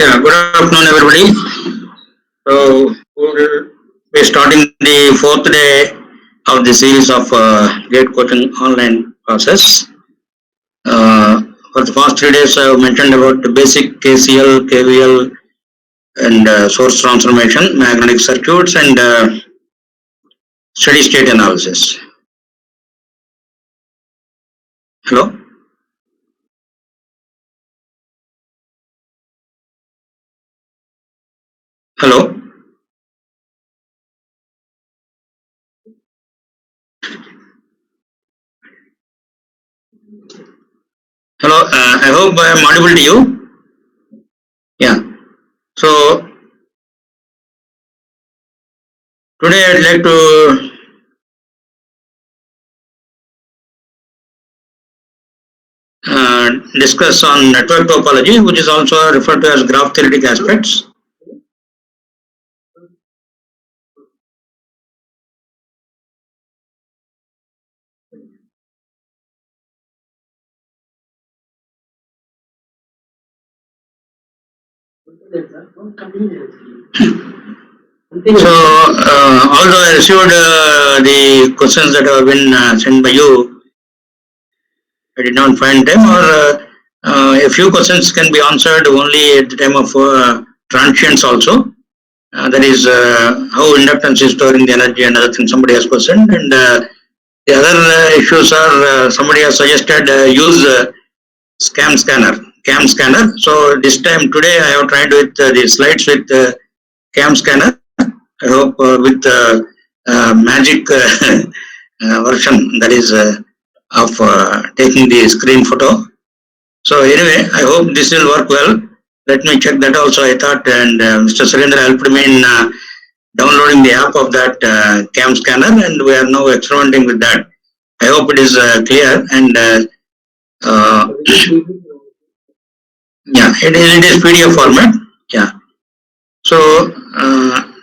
Yeah, good afternoon, everybody. So, we'll be starting the fourth day of the series of GATE coaching online process. For the past 3 days, I have mentioned about the basic KCL, KVL, and source transformation, magnetic circuits, and steady state analysis. Hello? Hello? Hello? I hope I am audible to you. Yeah. So, today I'd like to discuss on network topology, which is also referred to as graph theoretic aspects. So, although I received the questions that have been sent by you, I did not find them, or a few questions can be answered only at the time of transients also. That is how inductance is storing the energy and other things somebody has questioned. And the other issues are somebody has suggested use cam scanner. So this time today I have tried with the slides with cam scanner. I hope with magic version, that is of taking the screen photo. So anyway, I hope this will work well. Let me check that also. I thought, and Mr. Surendra helped me in downloading the app of that cam scanner, and we are now experimenting with that. I hope it is clear, and yeah, it is PDF format. Yeah. So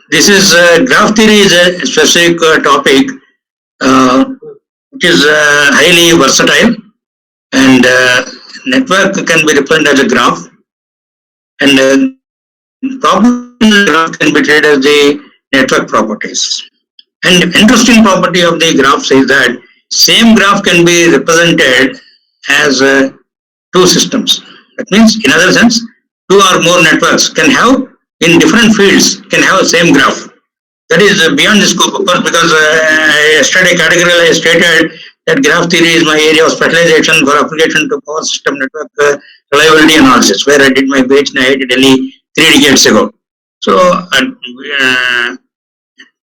this is graph theory is a specific topic which is highly versatile, and network can be represented as a graph, and properties graph can be treated as the network properties. And interesting property of the graphs is that same graph can be represented as two systems. That means, in other sense, two or more networks can have in different fields can have the same graph. That is beyond the scope, of course, because yesterday categorically I stated that graph theory is my area of specialization for application to power system network reliability analysis, where I did my PhD in IIT Delhi 3 decades ago. So,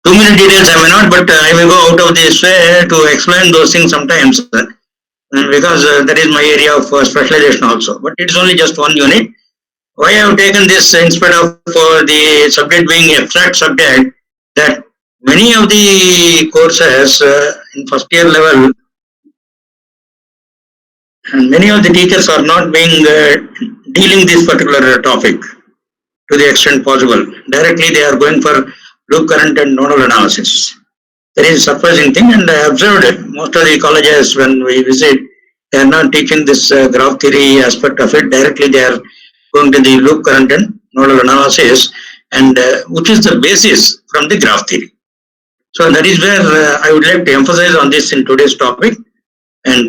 too many details I may not, but I may go out of this way to explain those things sometimes, because that is my area of specialization also. But it is only just one unit. Why I have taken this instead of the subject being abstract subject, that many of the courses in first year level, and many of the teachers are not being dealing this particular topic to the extent possible. Directly they are going for loop current and nodal analysis. That is a surprising thing, and I observed it. Most of the colleges when we visit, they are not teaching this graph theory aspect of it. Directly they are going to the loop current and nodal analysis, and which is the basis from the graph theory. So that is where I would like to emphasize on this in today's topic. And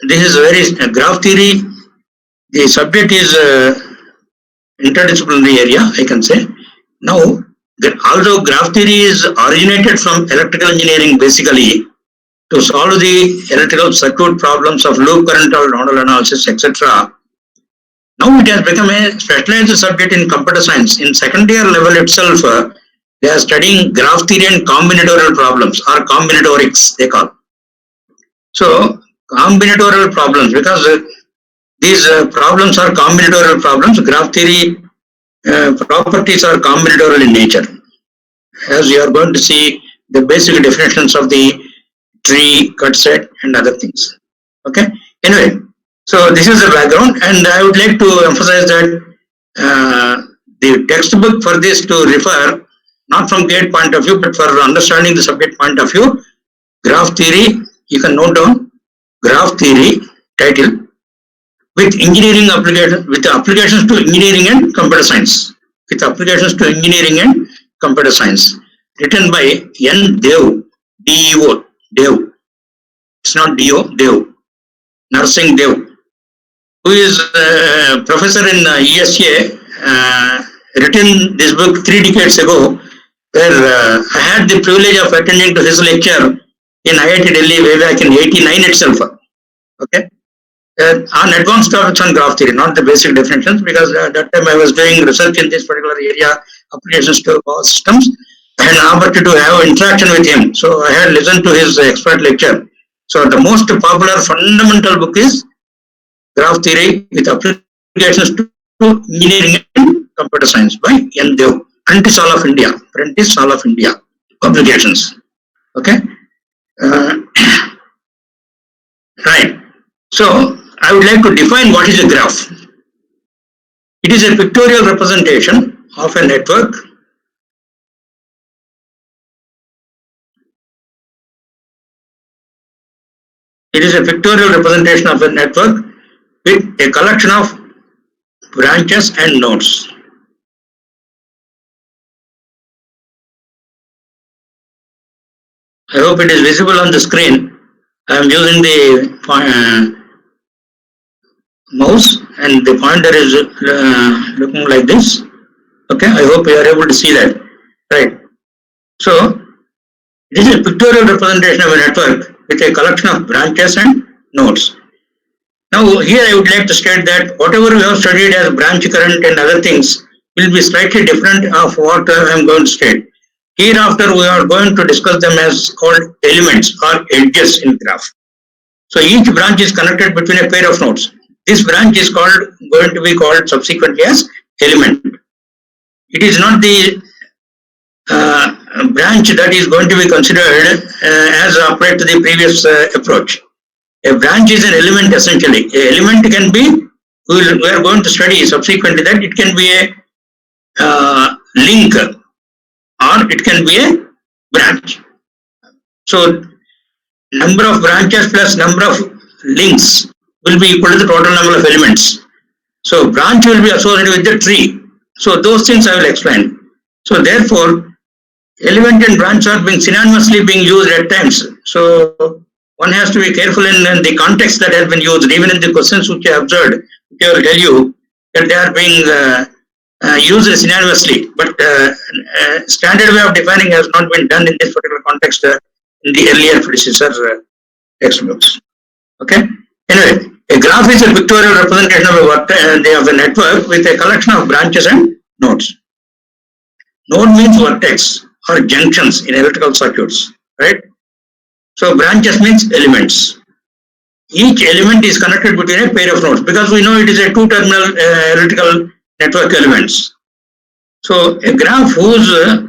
this is very graph theory. The subject is interdisciplinary area, I can say. Now, although graph theory is originated from electrical engineering basically to solve the electrical circuit problems of loop current or nodal analysis, etc. Now it has become a specialized subject in computer science. In second year level itself, they are studying graph theory and combinatorial problems, or combinatorics they call. So combinatorial problems, because these problems are combinatorial problems, graph theory properties are combinatorial in nature. As you are going to see the basic definitions of the tree, cut set, and other things. Okay. Anyway, so this is the background, and I would like to emphasize that the textbook for this to refer not from GATE point of view, but for understanding the subject point of view. Graph theory, you can note down graph theory title, with engineering applications, with applications to engineering and computer science, with applications to engineering and computer science, written by N. Dev, D-E-O, Dev. It's not D-O, Dev, Nursing Dev, who is a professor in ESA, written this book 3 decades ago, where I had the privilege of attending to his lecture in IIT Delhi way back in 89 itself. Okay. On advanced topics on graph theory, not the basic definitions, because that time I was doing research in this particular area, applications to power systems. I had an opportunity to have interaction with him. So I had listened to his expert lecture. So the most popular fundamental book is Graph Theory with Applications to Engineering and Computer Science by N. Dev. Apprentice All of India. Apprentice All of India. Publications. Okay. Right. So I would like to define what is a graph. It is a pictorial representation of a network It is a pictorial representation of a network with a collection of branches and nodes. I hope it is visible on the screen. I am using the mouse and the pointer is looking like this. Okay, I hope you are able to see that. Right. So, it is a pictorial representation of a network with a collection of branches and nodes. Now, here I would like to state that whatever we have studied as branch current and other things will be slightly different of what I am going to state. Hereafter, we are going to discuss them as called elements or edges in graph. So each branch is connected between a pair of nodes. This branch is going to be called subsequently as element. It is not the branch that is going to be considered as applied to the previous approach. A branch is an element essentially. An element can be, we are going to study subsequently that it can be a link or it can be a branch. So number of branches plus number of links will be equal to the total number of elements. So branch will be associated with the tree. So those things I will explain. So therefore, element and branch are being synonymously being used at times. So one has to be careful in the context that has been used. Even in the questions which I observed, which I will tell you that they are being used synonymously. But standard way of defining has not been done in this particular context in the earlier predecessor textbooks. Okay. Anyway, a graph is a pictorial representation of a network with a collection of branches and nodes. Node means vertex or junctions in electrical circuits, right? So branches means elements. Each element is connected between a pair of nodes because we know it is a two-terminal electrical network elements. So a graph whose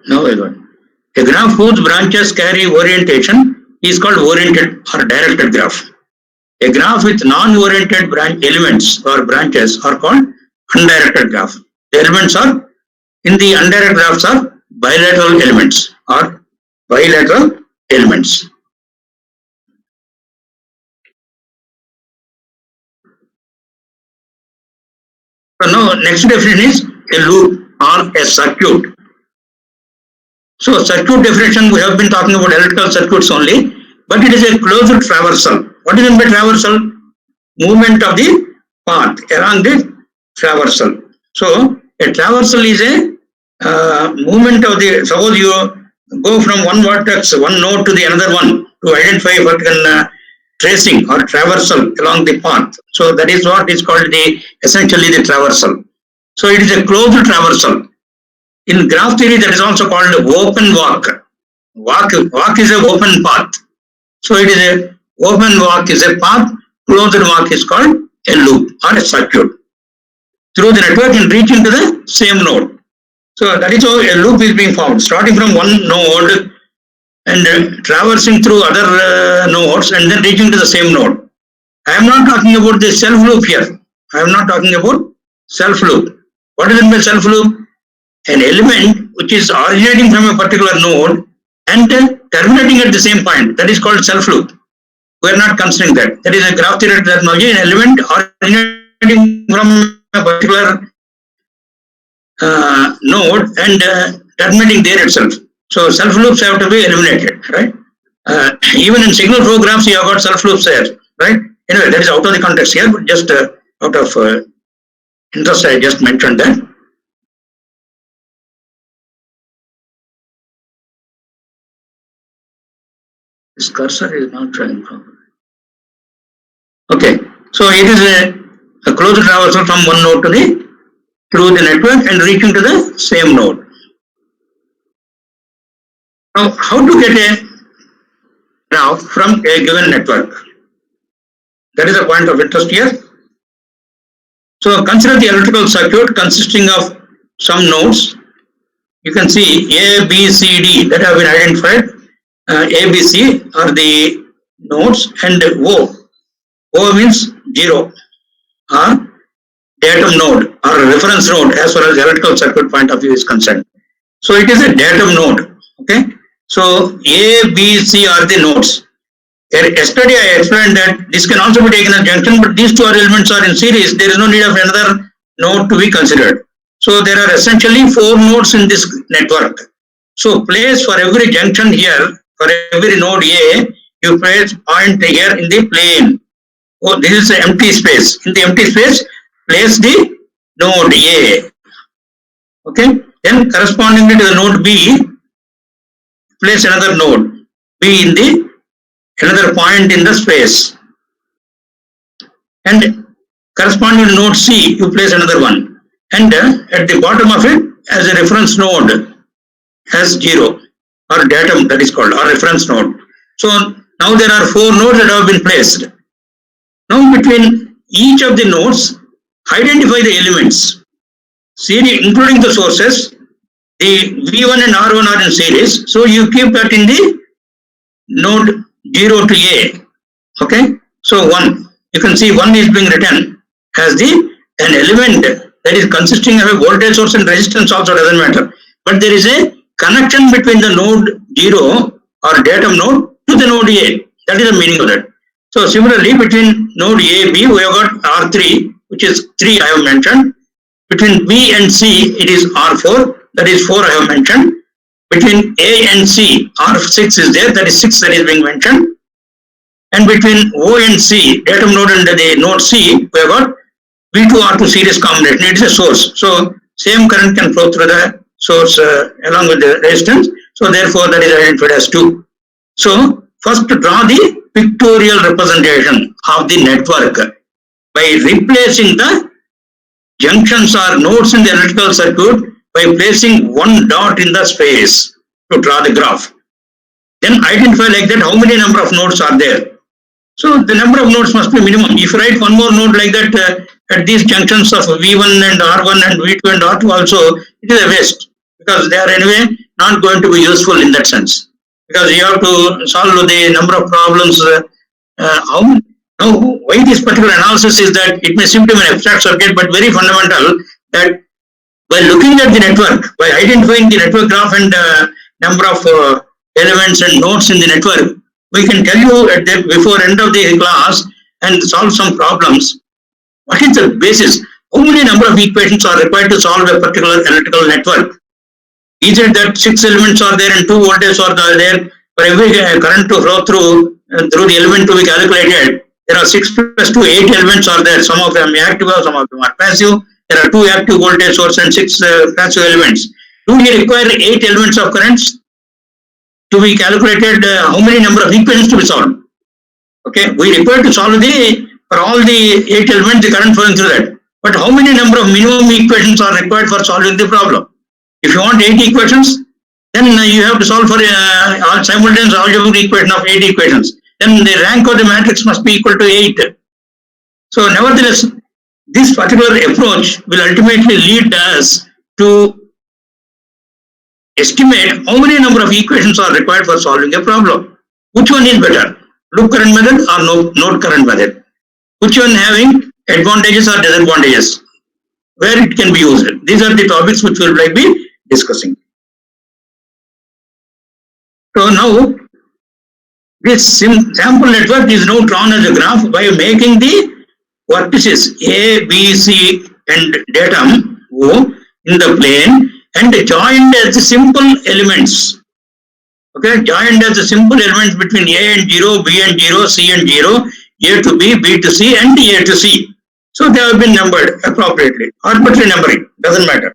now I got. A graph whose branches carry orientation is called oriented or directed graph. A graph with non-oriented branch elements or branches are called undirected graph. The elements are in the undirected graphs are bilateral elements or bilateral elements. So now next definition is a loop or a circuit. So circuit definition, we have been talking about electrical circuits only, but it is a closed traversal. What is meant by traversal? Movement of the path along the traversal. So a traversal is a movement of the, suppose you go from one vertex, one node to the another one to identify vertical tracing or traversal along the path. So that is what is called essentially the traversal. So it is a closed traversal. In graph theory, that is also called open walk. Walk is an open path. So it is a open walk is a path, closed walk is called a loop or a circuit. through the network and reach into the same node. So that is how a loop is being formed, starting from one node and traversing through other nodes and then reaching to the same node. I am not talking about the self loop here. I am not talking about self loop. What is it by self loop? An element which is originating from a particular node and terminating at the same point. That is called self loop. We are not considering that. That is a graph theory terminology. An element originating from a particular node and terminating there itself. So self loops have to be eliminated, right? Even in signal flow graphs, you have got self loops there, right? Anyway, that is out of the context here, but just out of interest, I just mentioned that. This cursor is not showing properly. Okay, so it is a closed traversal from one node to the through the network and reaching to the same node. Now, how to get a graph from a given network? That is a point of interest here. So consider the electrical circuit consisting of some nodes. You can see A, B, C, D that have been identified. A, B, C are the nodes and O. O means 0 or datum node or reference node as far as electrical circuit point of view is concerned. So it is a datum node. Okay. So A, B, C are the nodes. Yesterday I explained that this can also be taken as junction, but these two elements are in series. There is no need of another node to be considered. So there are essentially 4 nodes in this network. So place for every junction here, for every node A, you place point here in the plane. Oh, this is an empty space. In the empty space, place the node A. Okay. Then correspondingly to the node B, place another node B in the another point in the space. And corresponding to node C, you place another one. And at the bottom of it, as a reference node, has 0 or datum, that is called, or reference node. So now there are 4 nodes that have been placed. Now between each of the nodes, identify the elements, series, including the sources. The V1 and R1 are in series, so you keep that in the node 0 to A. Okay, so 1. You can see 1 is being written as an element that is consisting of a voltage source and resistance also, doesn't matter. But there is a connection between the node 0 or datum node to the node A. That is the meaning of that. So similarly, between node A, B, we have got R3, which is 3 I have mentioned. Between B and C, it is R4, that is 4 I have mentioned. Between A and C, R6 is there, that is 6 that is being mentioned. And between O and C, datum node and the node C, we have got V2R2 series combination. It is a source. So same current can flow through the source along with the resistance. So therefore, that is identified as 2. So first draw the pictorial representation of the network by replacing the junctions or nodes in the electrical circuit by placing one dot in the space to draw the graph. Then identify like that how many number of nodes are there. So the number of nodes must be minimum. If you write one more node like that at these junctions of V1 and R1 and V2 and R2 also, it is a waste because they are anyway not going to be useful in that sense. Because you have to solve the number of problems. Why this particular analysis is that it may seem to be an abstract circuit, but very fundamental that by looking at the network, by identifying the network graph and number of elements and nodes in the network, we can tell you at the before end of the class and solve some problems. What is the basis? How many number of equations are required to solve a particular electrical network? Is it that 6 elements are there and 2 voltages are there for every current to flow through the element to be calculated? There are 6 plus 2, 8 elements are there. Some of them are active, some of them are passive. There are 2 active voltage source and 6 passive elements. Do we require 8 elements of currents to be calculated? How many number of equations to be solved? Okay, we require to solve for all the 8 elements the current flowing through that. But how many number of minimum equations are required for solving the problem? If you want 8 equations, then you have to solve for all simultaneous algebraic equation of 8 equations. Then the rank of the matrix must be equal to 8. So nevertheless, this particular approach will ultimately lead us to estimate how many number of equations are required for solving a problem. Which one is better? Loop current method or node current method? Which one having advantages or disadvantages? Where it can be used? These are the topics which we will be discussing. So now, this sample network is now drawn as a graph by making the vertices A, B, C and datum O in the plane and joined as the simple elements. Okay, joined as the simple elements between A and 0, B and 0, C and 0, A to B, B to C and A to C. So they have been numbered appropriately. Arbitrary numbering, doesn't matter.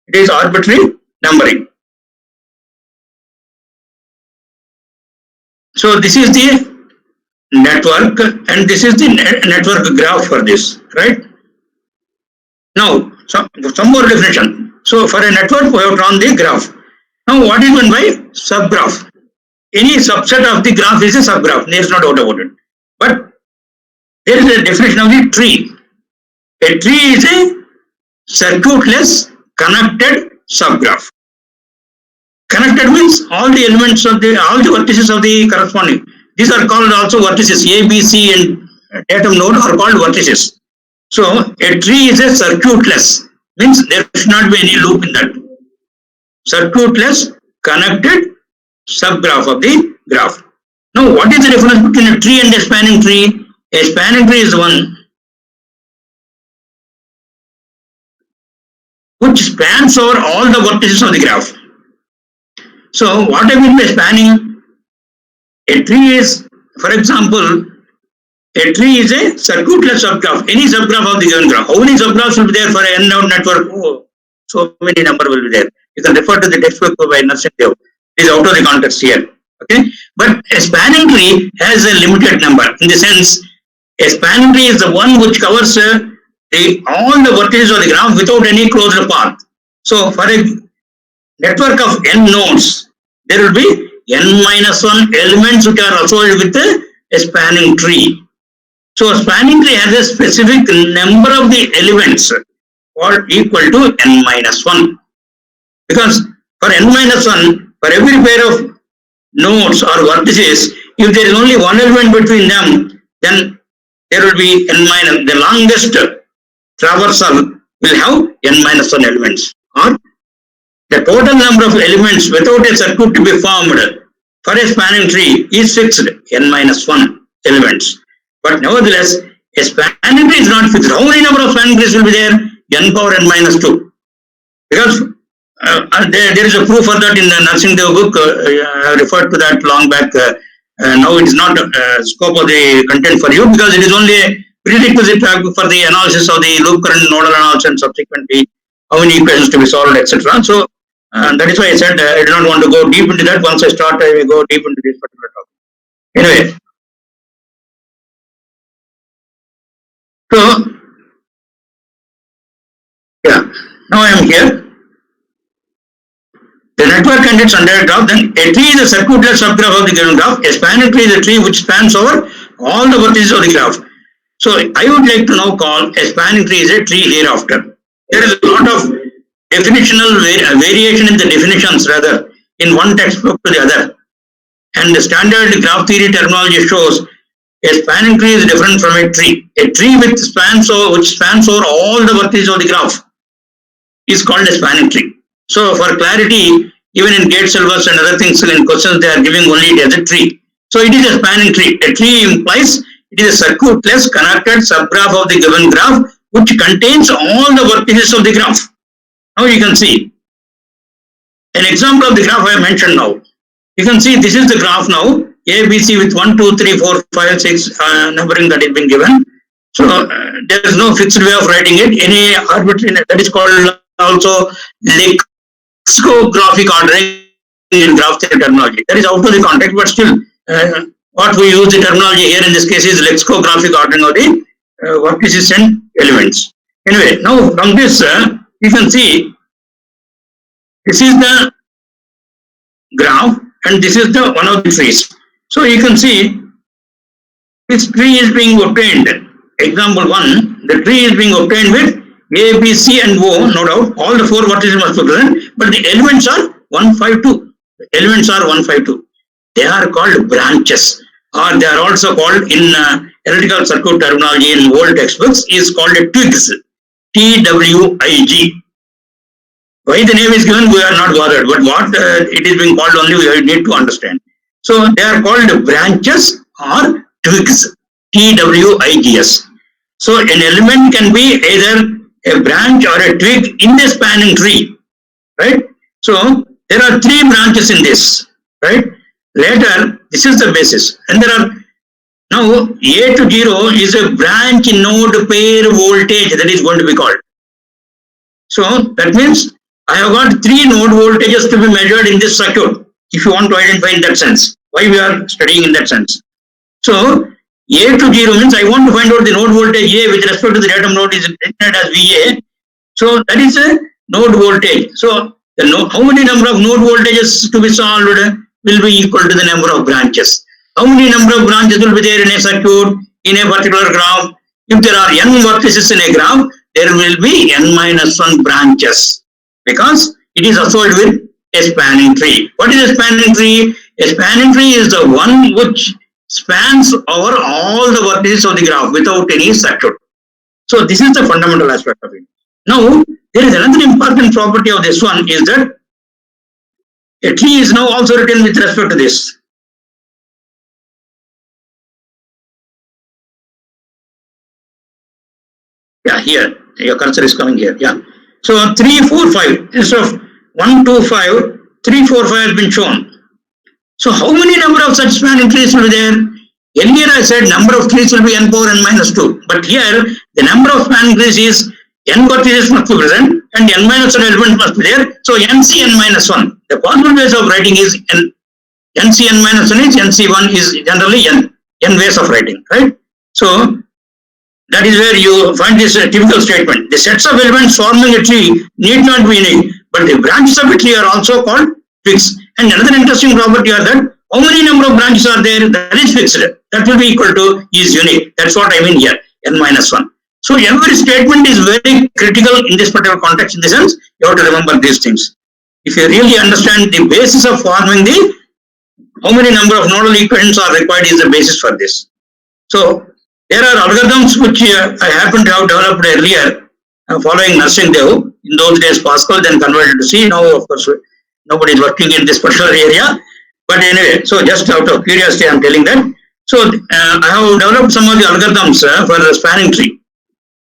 It is arbitrary numbering. So this is the network and this is the network graph for this, right? Now, some more definition. So for a network, we have drawn the graph. Now, what is meant by subgraph? Any subset of the graph is a subgraph. There is no doubt about it. But there is a definition of the tree. A tree is a circuitless connected subgraph. Connected means all the elements of all the vertices of the corresponding. These are called also vertices. A, B, C and datum node are called vertices. So a tree is a circuitless, means there should not be any loop in that. Circuitless connected subgraph of the graph. Now what is the difference between a tree and a spanning tree? A spanning tree is one which spans over all the vertices of the graph. So what I mean by spanning? A tree is, for example, a tree is a circuitless subgraph, any subgraph of the given graph. How many subgraphs will be there for an n-node network? Oh, so many number will be there. You can refer to the textbook by Narsimdev. It is out of the context here. Okay, but a spanning tree has a limited number. In the sense, a spanning tree is the one which covers all the vertices of the graph without any closed path. So for a network of n nodes, there will be n-1 elements which are associated with a spanning tree. So a spanning tree has a specific number of the elements or equal to n-1. Because for n-1, for every pair of nodes or vertices, if there is only one element between them, then there will be n-, the longest traversal will have n-1 elements. Or the total number of elements without a circuit to be formed for a spanning tree is fixed, n-1 elements. But nevertheless, a spanning tree is not fixed. How many number of spanning trees will be there? N power n-2. Because there is a proof for that in the Narsimdev book. I referred to that long back. Now it is not scope of the content for you because it is only a prerequisite for the analysis of the loop current nodal analysis and subsequently how many equations to be solved, etc. So that is why I said I do not want to go deep into that. Once I start, I will go deep into this particular topic. Anyway, so yeah, now I am here. The network and its under graph, then a tree is a circuitless subgraph of the given graph. A spanning tree is a tree which spans over all the vertices of the graph. So I would like to now call a spanning tree is a tree hereafter. There is a lot of definitional variation in the definitions rather in one textbook to the other. And the standard graph theory terminology shows a spanning tree is different from a tree. A tree which spans over all the vertices of the graph is called a spanning tree. So for clarity, even in gate silvers and other things in questions, they are giving only it as a tree. So it is a spanning tree. A tree implies it is a circuitless connected subgraph of the given graph which contains all the vertices of the graph. Now you can see an example of the graph I mentioned now. You can see this is the graph now, A, B, C with 1, 2, 3, 4, 5, 6 numbering that is being given. So there is no fixed way of writing it. Any arbitrary, that is called also lexicographic ordering in graph theory terminology. That is out of the context, but still what we use the terminology here in this case is lexicographic ordering of the vertices and elements. Anyway, now from this you can see this is the graph and this is the one of the trees. So you can see this tree is being obtained. Example 1, The tree is being obtained with A, B, C and O, no doubt. All the 4 vertices must be present, but the elements are 1, 5, 2. The elements are 1, 5, 2. They are called branches, or they are also called in electrical circuit terminology in old textbooks is called a twigs. TWIG. Why the name is given, we are not bothered, but what it is being called only we need to understand. So they are called branches or twigs. TWIGS. So an element can be either a branch or a twig in the spanning tree, right? So there are 3 branches in this, right? Later, this is the basis, and there are now A to 0 is a branch node pair voltage that is going to be called. So that means I have got 3 node voltages to be measured in this circuit. If you want to identify in that sense, why we are studying in that sense. So A to 0 means I want to find out the node voltage A with respect to the datum node is written as VA. So that is a node voltage. So the how many number of node voltages to be solved will be equal to the number of branches. How many number of branches will be there in a circuit, in a particular graph? If there are n vertices in a graph, there will be n minus 1 branches because it is associated with a spanning tree. What is a spanning tree? A spanning tree is the one which spans over all the vertices of the graph without any circuit. So this is the fundamental aspect of it. Now, there is another important property of this one is that a tree is now also written with respect to this. Yeah, here, your cursor is coming here. Yeah. So 3, 4, 5, instead of 1, 2, 5, 3, 4, 5 has been shown. So how many number of such spanning trees will be there? Earlier I said number of trees will be n power n minus 2. But here the number of spanning trees is n vertices must be present and n minus 1 element must be there. So nc n minus 1. The possible ways of writing is nc n minus 1 is nc1 is generally n ways of writing, right? So that is where you find this typical statement. The sets of elements forming a tree need not be unique, but the branches of a tree are also called twigs. And another interesting property is that how many number of branches are there, that is fixed. That will be equal to is unique. That's what I mean here, n minus 1. So every statement is very critical in this particular context. In the sense, you have to remember these things. If you really understand the basis of forming the how many number of nodal equations are required is the basis for this. So there are algorithms which I happen to have developed earlier following nursing Dev. In those days Pascal, then converted to C. Now of course nobody is working in this particular area. But anyway, so just out of curiosity I am telling that. So I have developed some of the algorithms for the spanning tree.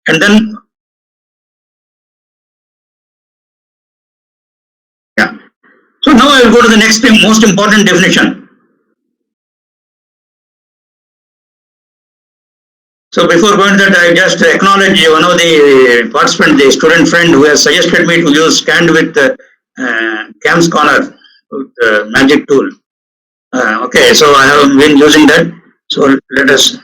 And then yeah. So now I will go to the next most important definition. So before going to that, I just acknowledge one of the participants, the student friend who has suggested me to use scanned with Cam Scholar with magic tool. Okay, so I have been using that. So let us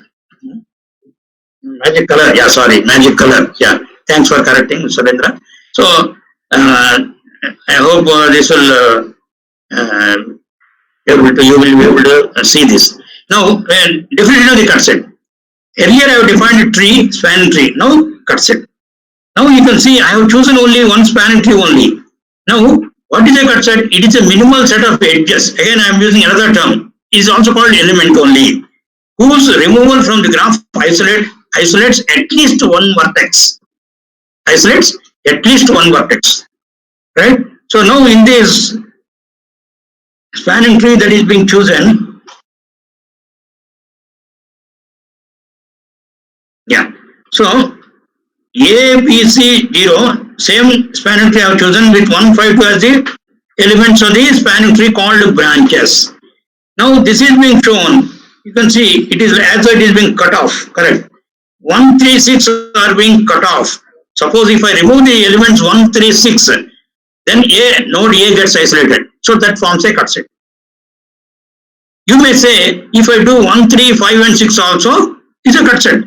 magic color. Yeah, sorry, magic color. Yeah, thanks for correcting, Surendra. So I hope this will you will be able to see this. Now, definition of the cut set. Earlier I have defined a tree, spanning tree. Now cut set. Now you can see I have chosen only one spanning tree only. Now what is a cut set? It is a minimal set of edges. Again I am using another term. It is also called element only, whose removal from the graph isolates at least one vertex. Isolates at least one vertex. Right? So now in this spanning tree that is being chosen, yeah. So A, B, C, 0, same spanning tree I have chosen with 1, 5, 2 as the elements of the spanning tree called branches. Now this is being shown. You can see it is as it is being cut off. Correct. 1, 3, 6 are being cut off. Suppose if I remove the elements 1, 3, 6, then node A gets isolated. So that forms a cut set. You may say if I do 1, 3, 5 and 6 also, it's a cut set.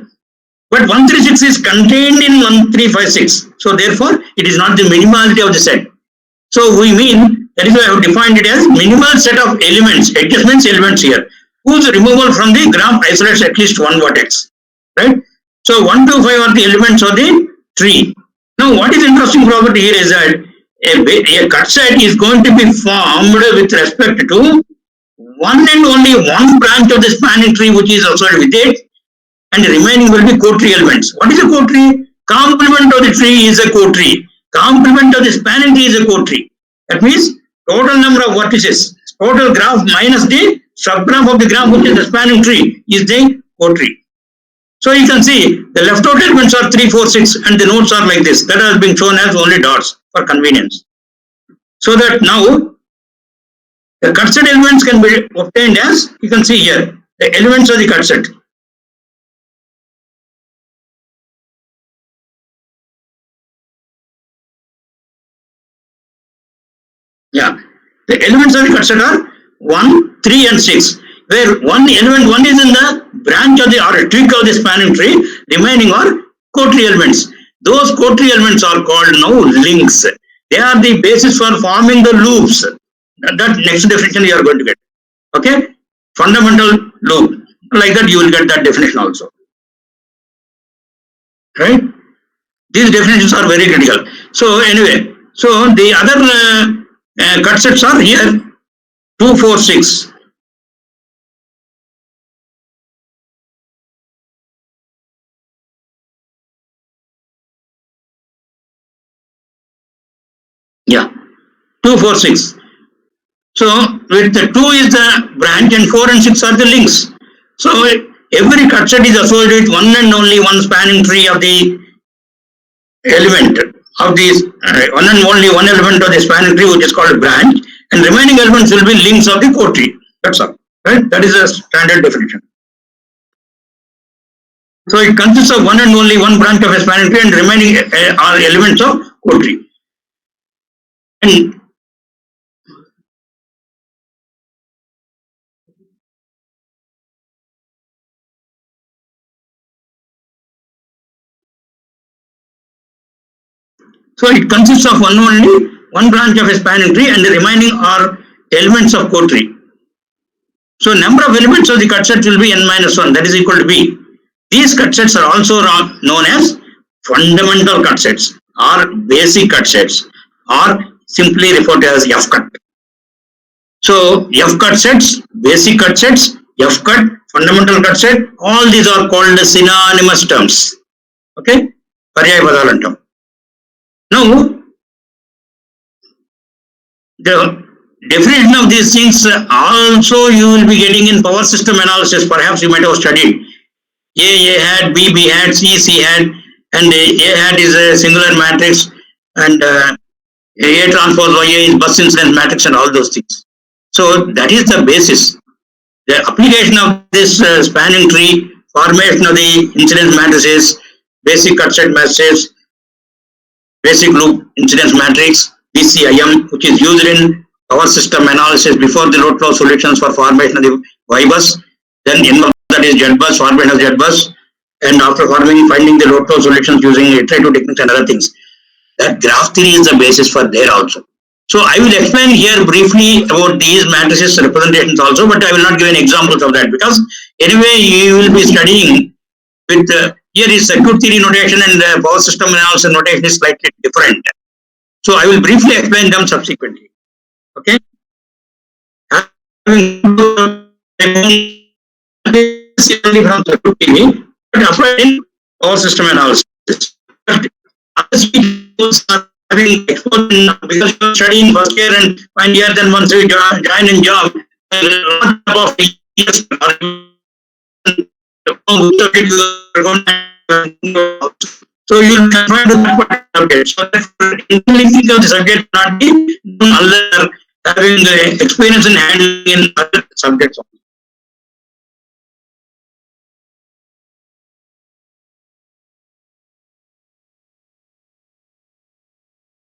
But 1, 3, 6 is contained in 1, 3, 5, 6. So therefore, it is not the minimality of the set. So we mean, that is why I have defined it as minimal set of elements, edges means elements here, whose removal from the graph isolates at least one vertex. Right? So 1 to 5 are the elements of the tree. Now what is interesting property here is that a cut set is going to be formed with respect to one and only one branch of the spanning tree which is associated with it, and the remaining will be co-tree elements. What is a co-tree? Complement of the tree is a co-tree. Complement of the spanning tree is a co-tree. That means total number of vertices, total graph minus the subgraph of the graph which is the spanning tree is the co-tree. So you can see the left out elements are 3, 4, 6 and the nodes are like this. That has been shown as only dots for convenience. So that now the cut set elements can be obtained as you can see here, the elements of the cut set. Yeah, the elements of the cut set are 1, 3 and 6, where one element 1 is in the branch of the or twig of the spanning tree, remaining are co-tree elements. Those co-tree elements are called now links. They are the basis for forming the loops. That next definition you are going to get. Okay, fundamental loop. Like that you will get that definition also. Right? These definitions are very critical. So anyway, so the other cut sets are here 2, 4, 6. Yeah, 2, 4, 6. So with the 2 is the branch and 4 and 6 are the links. So every cut set is associated with one and only one spanning tree of the element of these one and only one element of the spanning tree which is called branch, and remaining elements will be links of the co-tree. That's all. Right? That is a standard definition. So it consists of one and only one branch of a spanning tree and remaining are elements of co-tree. And so it consists of one branch of a spanning tree and the remaining are elements of co-tree. So number of elements of the cut set will be n minus 1, that is equal to b. These cut sets are also known as fundamental cut sets or basic cut sets or simply referred to as F cut. So F cut sets, basic cut sets, F cut, fundamental cut set, all these are called synonymous terms. Okay? Paryaya padalu antam. Now, the definition of these things also you will be getting in power system analysis. Perhaps you might have studied. A hat, B hat, C hat, and A hat is a singular matrix, and A transpose Y is bus incidence matrix, and all those things. So that is the basis. The application of this spanning tree, formation of the incidence matrices, basic cut set matrices, basic loop incidence matrix, BCIM, which is used in power system analysis before the load flow solutions for formation of the Y bus. Then involve that is Z bus, formation of Z bus, and after finding the load flow solutions using iterative techniques and other things. That graph theory is the basis for there also. So I will explain here briefly about these matrices representations also, but I will not give any examples of that because anyway you will be studying with here is circuit theory notation and power system analysis notation is slightly different. So I will briefly explain them subsequently. Okay. From circuit theory, but applied in power system analysis. Having exposure because you're studying first year and final year, then once you join in job, of years so you will find that subject. So interlinking of the subject not be other having the experience in handling in other subjects.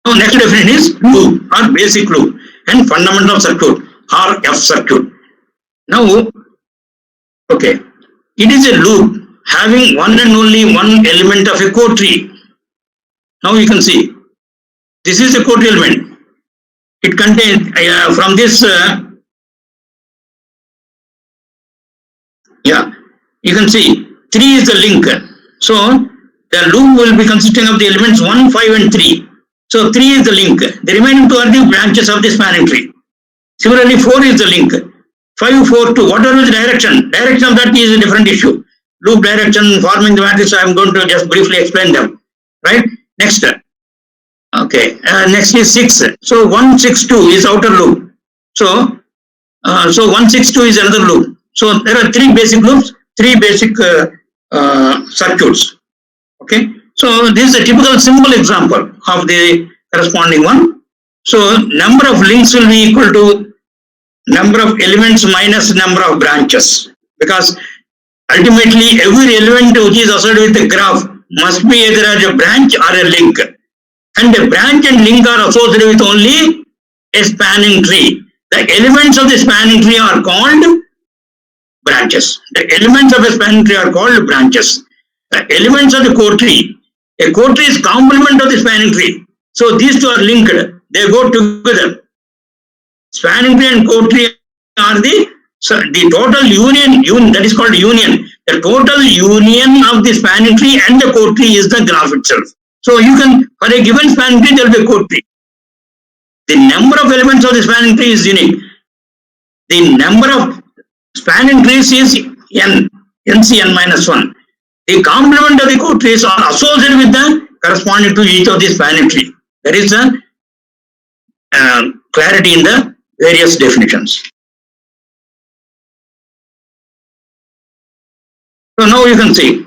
So next definition is loop or basic loop and fundamental circuit or F circuit. Now, okay, it is a loop having one and only one element of a co-tree. Now you can see this is a co-tree element. It contains from this yeah, you can see 3 is the link. So the loop will be consisting of the elements 1, 5 and 3. So 3 is the link. The remaining 2 are the branches of the spanning tree. Similarly, 4 is the link. 5, 4, 2. Whatever is the direction. Direction of that is a different issue. Loop direction, forming the matrix, I am going to just briefly explain them. Right? Next. Okay. Next is 6. So 1, 6, 2 is outer loop. So 1, 6, 2 is another loop. So there are 3 basic loops, 3 basic circuits. Okay. So this is a typical simple example of the corresponding one. So number of links will be equal to number of elements minus number of branches, because ultimately every element which is associated with the graph must be either as a branch or a link, and a branch and link are associated with only a spanning tree. The elements of the spanning tree are called branches. The elements of a spanning tree are called branches. The elements of the core tree, a core tree is complement of the spanning tree. So these two are linked. They go together. Spanning tree and core tree are the total union, that is called union. The total union of the spanning tree and the core tree is the graph itself. So you can, for a given spanning tree, there will be a core tree. The number of elements of the spanning tree is unique. The number of spanning trees is NCN minus 1. The complement of the core trees are associated with the corresponding to each of the spanning tree. There is a clarity in the various definitions. So now you can see.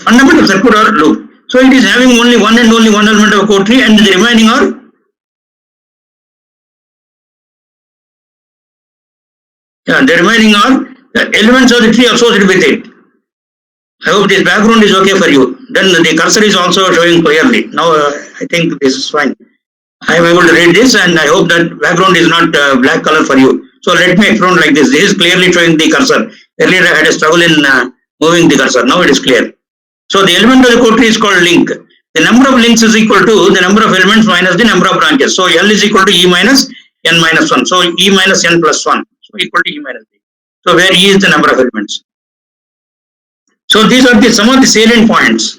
Fundamental circuit or loop. So it is having only one element of core tree, and the remaining are the elements of the tree associated with it. I hope this background is okay for you. Then the cursor is also showing clearly. Now I think this is fine. I am able to read this, and I hope that background is not black color for you. So let me explain like this. This is clearly showing the cursor. Earlier I had a struggle in moving the cursor. Now it is clear. So the element of the core tree is called link. The number of links is equal to the number of elements minus the number of branches. So L is equal to E minus N minus 1. So E minus N plus 1. So equal to E minus B. So where E is the number of elements. So these are some of the salient points.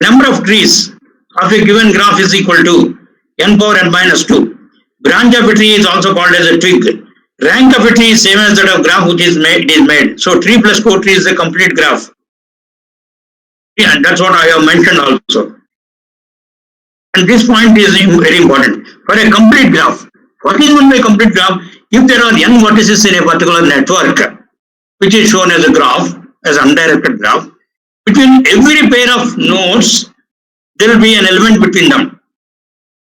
Number of trees of a given graph is equal to n power n minus 2. Branch of a tree is also called as a twig. Rank of a tree is same as that of graph which is made. So tree plus core tree is a complete graph. Yeah, that's what I have mentioned also. And this point is very important. For a complete graph, what is meant by complete graph? If there are n vertices in a particular network, which is shown as a graph, as undirected graph, between every pair of nodes, there will be an element between them.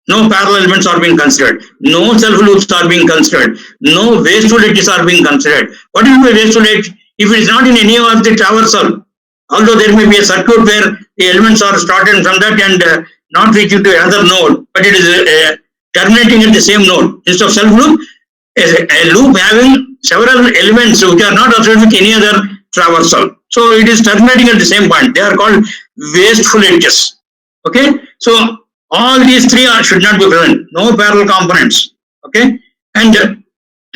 No parallel elements are being considered. No self-loops are being considered. No wasteful edges are being considered. What is the wasteful edge? If it is not in any of the traversal, although there may be a circuit where the elements are started from that and not reaching to another node, but it is terminating at the same node. Instead of self-loop, a loop having several elements which are not associated with any other traversal. So it is terminating at the same point. They are called wasteful edges. Okay, so all these three should not be present. No parallel components. Okay, and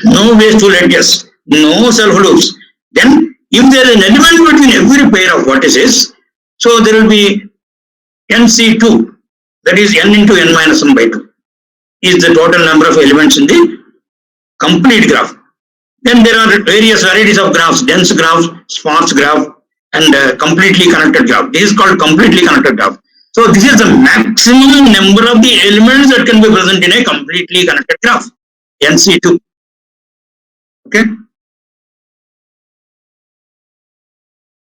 no wasteful edges, no self loops. Then, if there is an element between every pair of vertices, so there will be NC2, that is n into n minus 1 by 2, is the total number of elements in the complete graph. Then there are various varieties of graphs: dense graph, sparse graph, and completely connected graph. This is called completely connected graph. So this is the maximum number of the elements that can be present in a completely connected graph, NC2. Okay.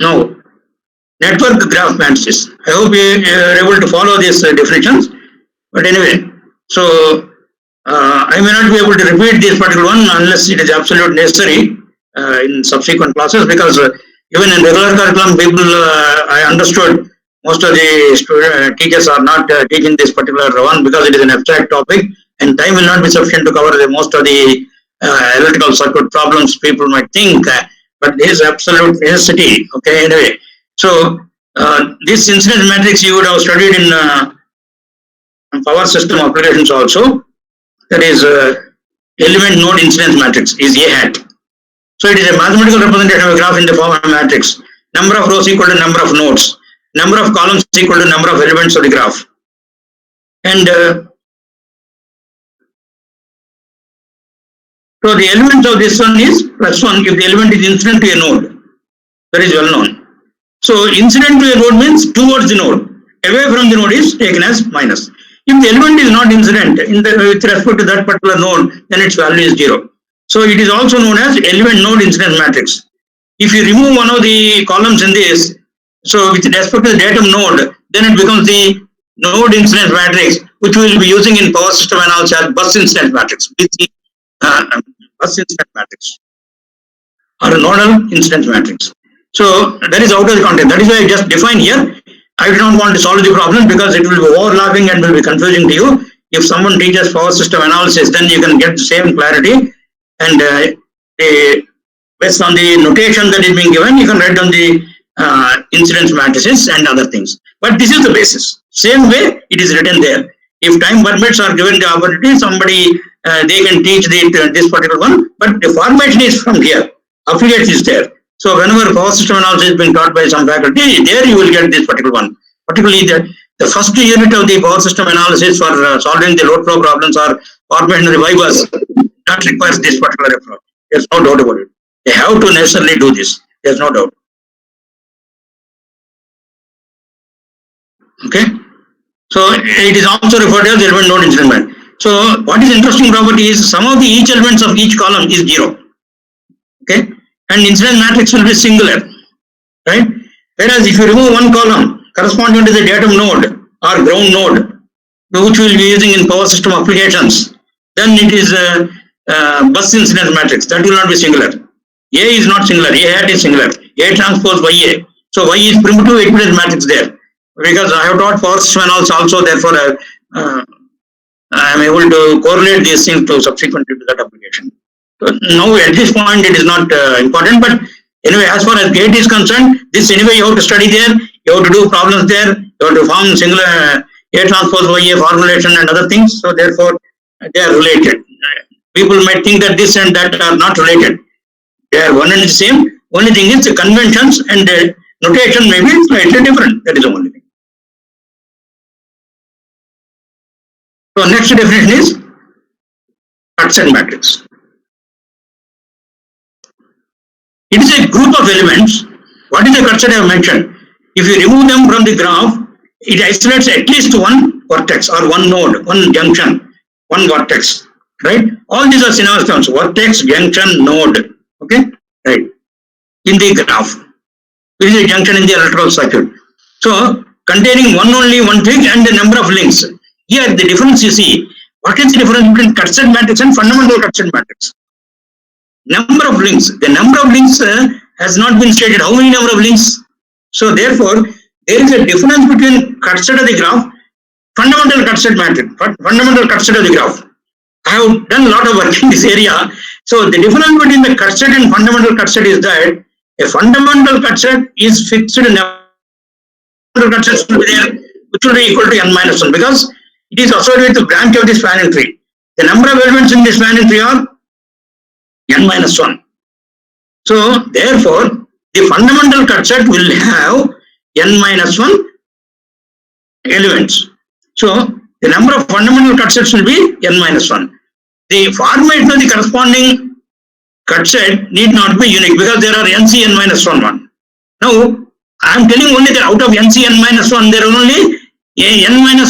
Now, network graph matrices. I hope you are able to follow these definitions. But anyway, so I may not be able to repeat this particular one unless it is absolutely necessary in subsequent classes, because even in regular curriculum, people, I understood most of the teachers are not teaching this particular one because it is an abstract topic, and time will not be sufficient to cover most of the electrical circuit problems people might think, but this is absolute necessity. Okay, anyway, so this incidence matrix you would have studied in power system applications also. That is element node incidence matrix is A hat. So it is a mathematical representation of a graph in the form of a matrix. Number of rows equal to number of nodes. Number of columns equal to number of elements of the graph. And so the element of this one is +1 if the element is incident to a node. That is well known. So incident to a node means towards the node. Away from the node is taken as minus. If the element is not incident with respect to that particular node, then its value is 0. So it is also known as element node incidence matrix. If you remove one of the columns in this, so with respect to the datum node, then it becomes the node incidence matrix, which we will be using in power system analysis as bus incidence matrix, bus incidence matrix or a nodal incidence matrix. So that is out of the context. That is why I just define here. I do not want to solve the problem because it will be overlapping and will be confusing to you. If someone teaches power system analysis, then you can get the same clarity, and based on the notation that is being given, you can write down the incidence matrices and other things. But this is the basis. Same way it is written there. If time permits or given the opportunity, somebody they can teach this particular one. But the formation is from here. Affiliates is there. So whenever power system analysis is being taught by some faculty, there you will get this particular one. Particularly the first unit of the power system analysis for solving the load flow problems or formation of the fibers, that requires this particular approach. There's no doubt about it. They have to necessarily do this. There's no doubt. Okay. So it is also referred as element node incident. So what is interesting property is some of the each elements of each column is 0. Okay. And incidence matrix will be singular, right? Whereas if you remove one column corresponding to the datum node or ground node, which we will be using in power system applications, then it is a bus incidence matrix. That will not be singular. A is not singular. A hat is singular. A transpose YA. So Y is primitive equivalence matrix there. Because I have taught power system analysis also, therefore I am able to correlate these things to subsequently to that application. So now at this point it is not important, but anyway, as far as gate is concerned, this anyway you have to study there, you have to do problems there, you have to form singular A transpose YA formulation and other things, so therefore they are related. People might think that this and that are not related. They are one and the same. Only thing is the conventions and the notation may be slightly different. That is the only thing. So next definition is Hudson matrix. It is a group of elements. What is the cursor I have mentioned? If you remove them from the graph, it isolates at least one vertex or one node, one junction, one vertex, right? All these are synonymous terms: vertex, junction, node. Okay, right? In the graph, this is a junction in the electrical circuit. So containing only one thing and the number of links. Here the difference you see. What is the difference between cursor matrix and fundamental cursor matrix? Number of links. The number of links has not been stated. How many number of links? So therefore, there is a difference between cursor of the graph, fundamental cursor matrix, fundamental cursor of the graph. I have done a lot of work in this area. So the difference between the cursor and fundamental cursor is that a fundamental cursor is fixed in fundamental cursor will be there, which will be equal to n-1 because it is associated with the branch of the spanning tree. The number of elements in the spanning tree are n-1. So therefore, the fundamental cursor will have n-1 elements. So the number of fundamental cursors will be n-1. The formation of the corresponding cursor need not be unique because there are nc n-1. Now I am telling only that out of nc n-1 there are only n-1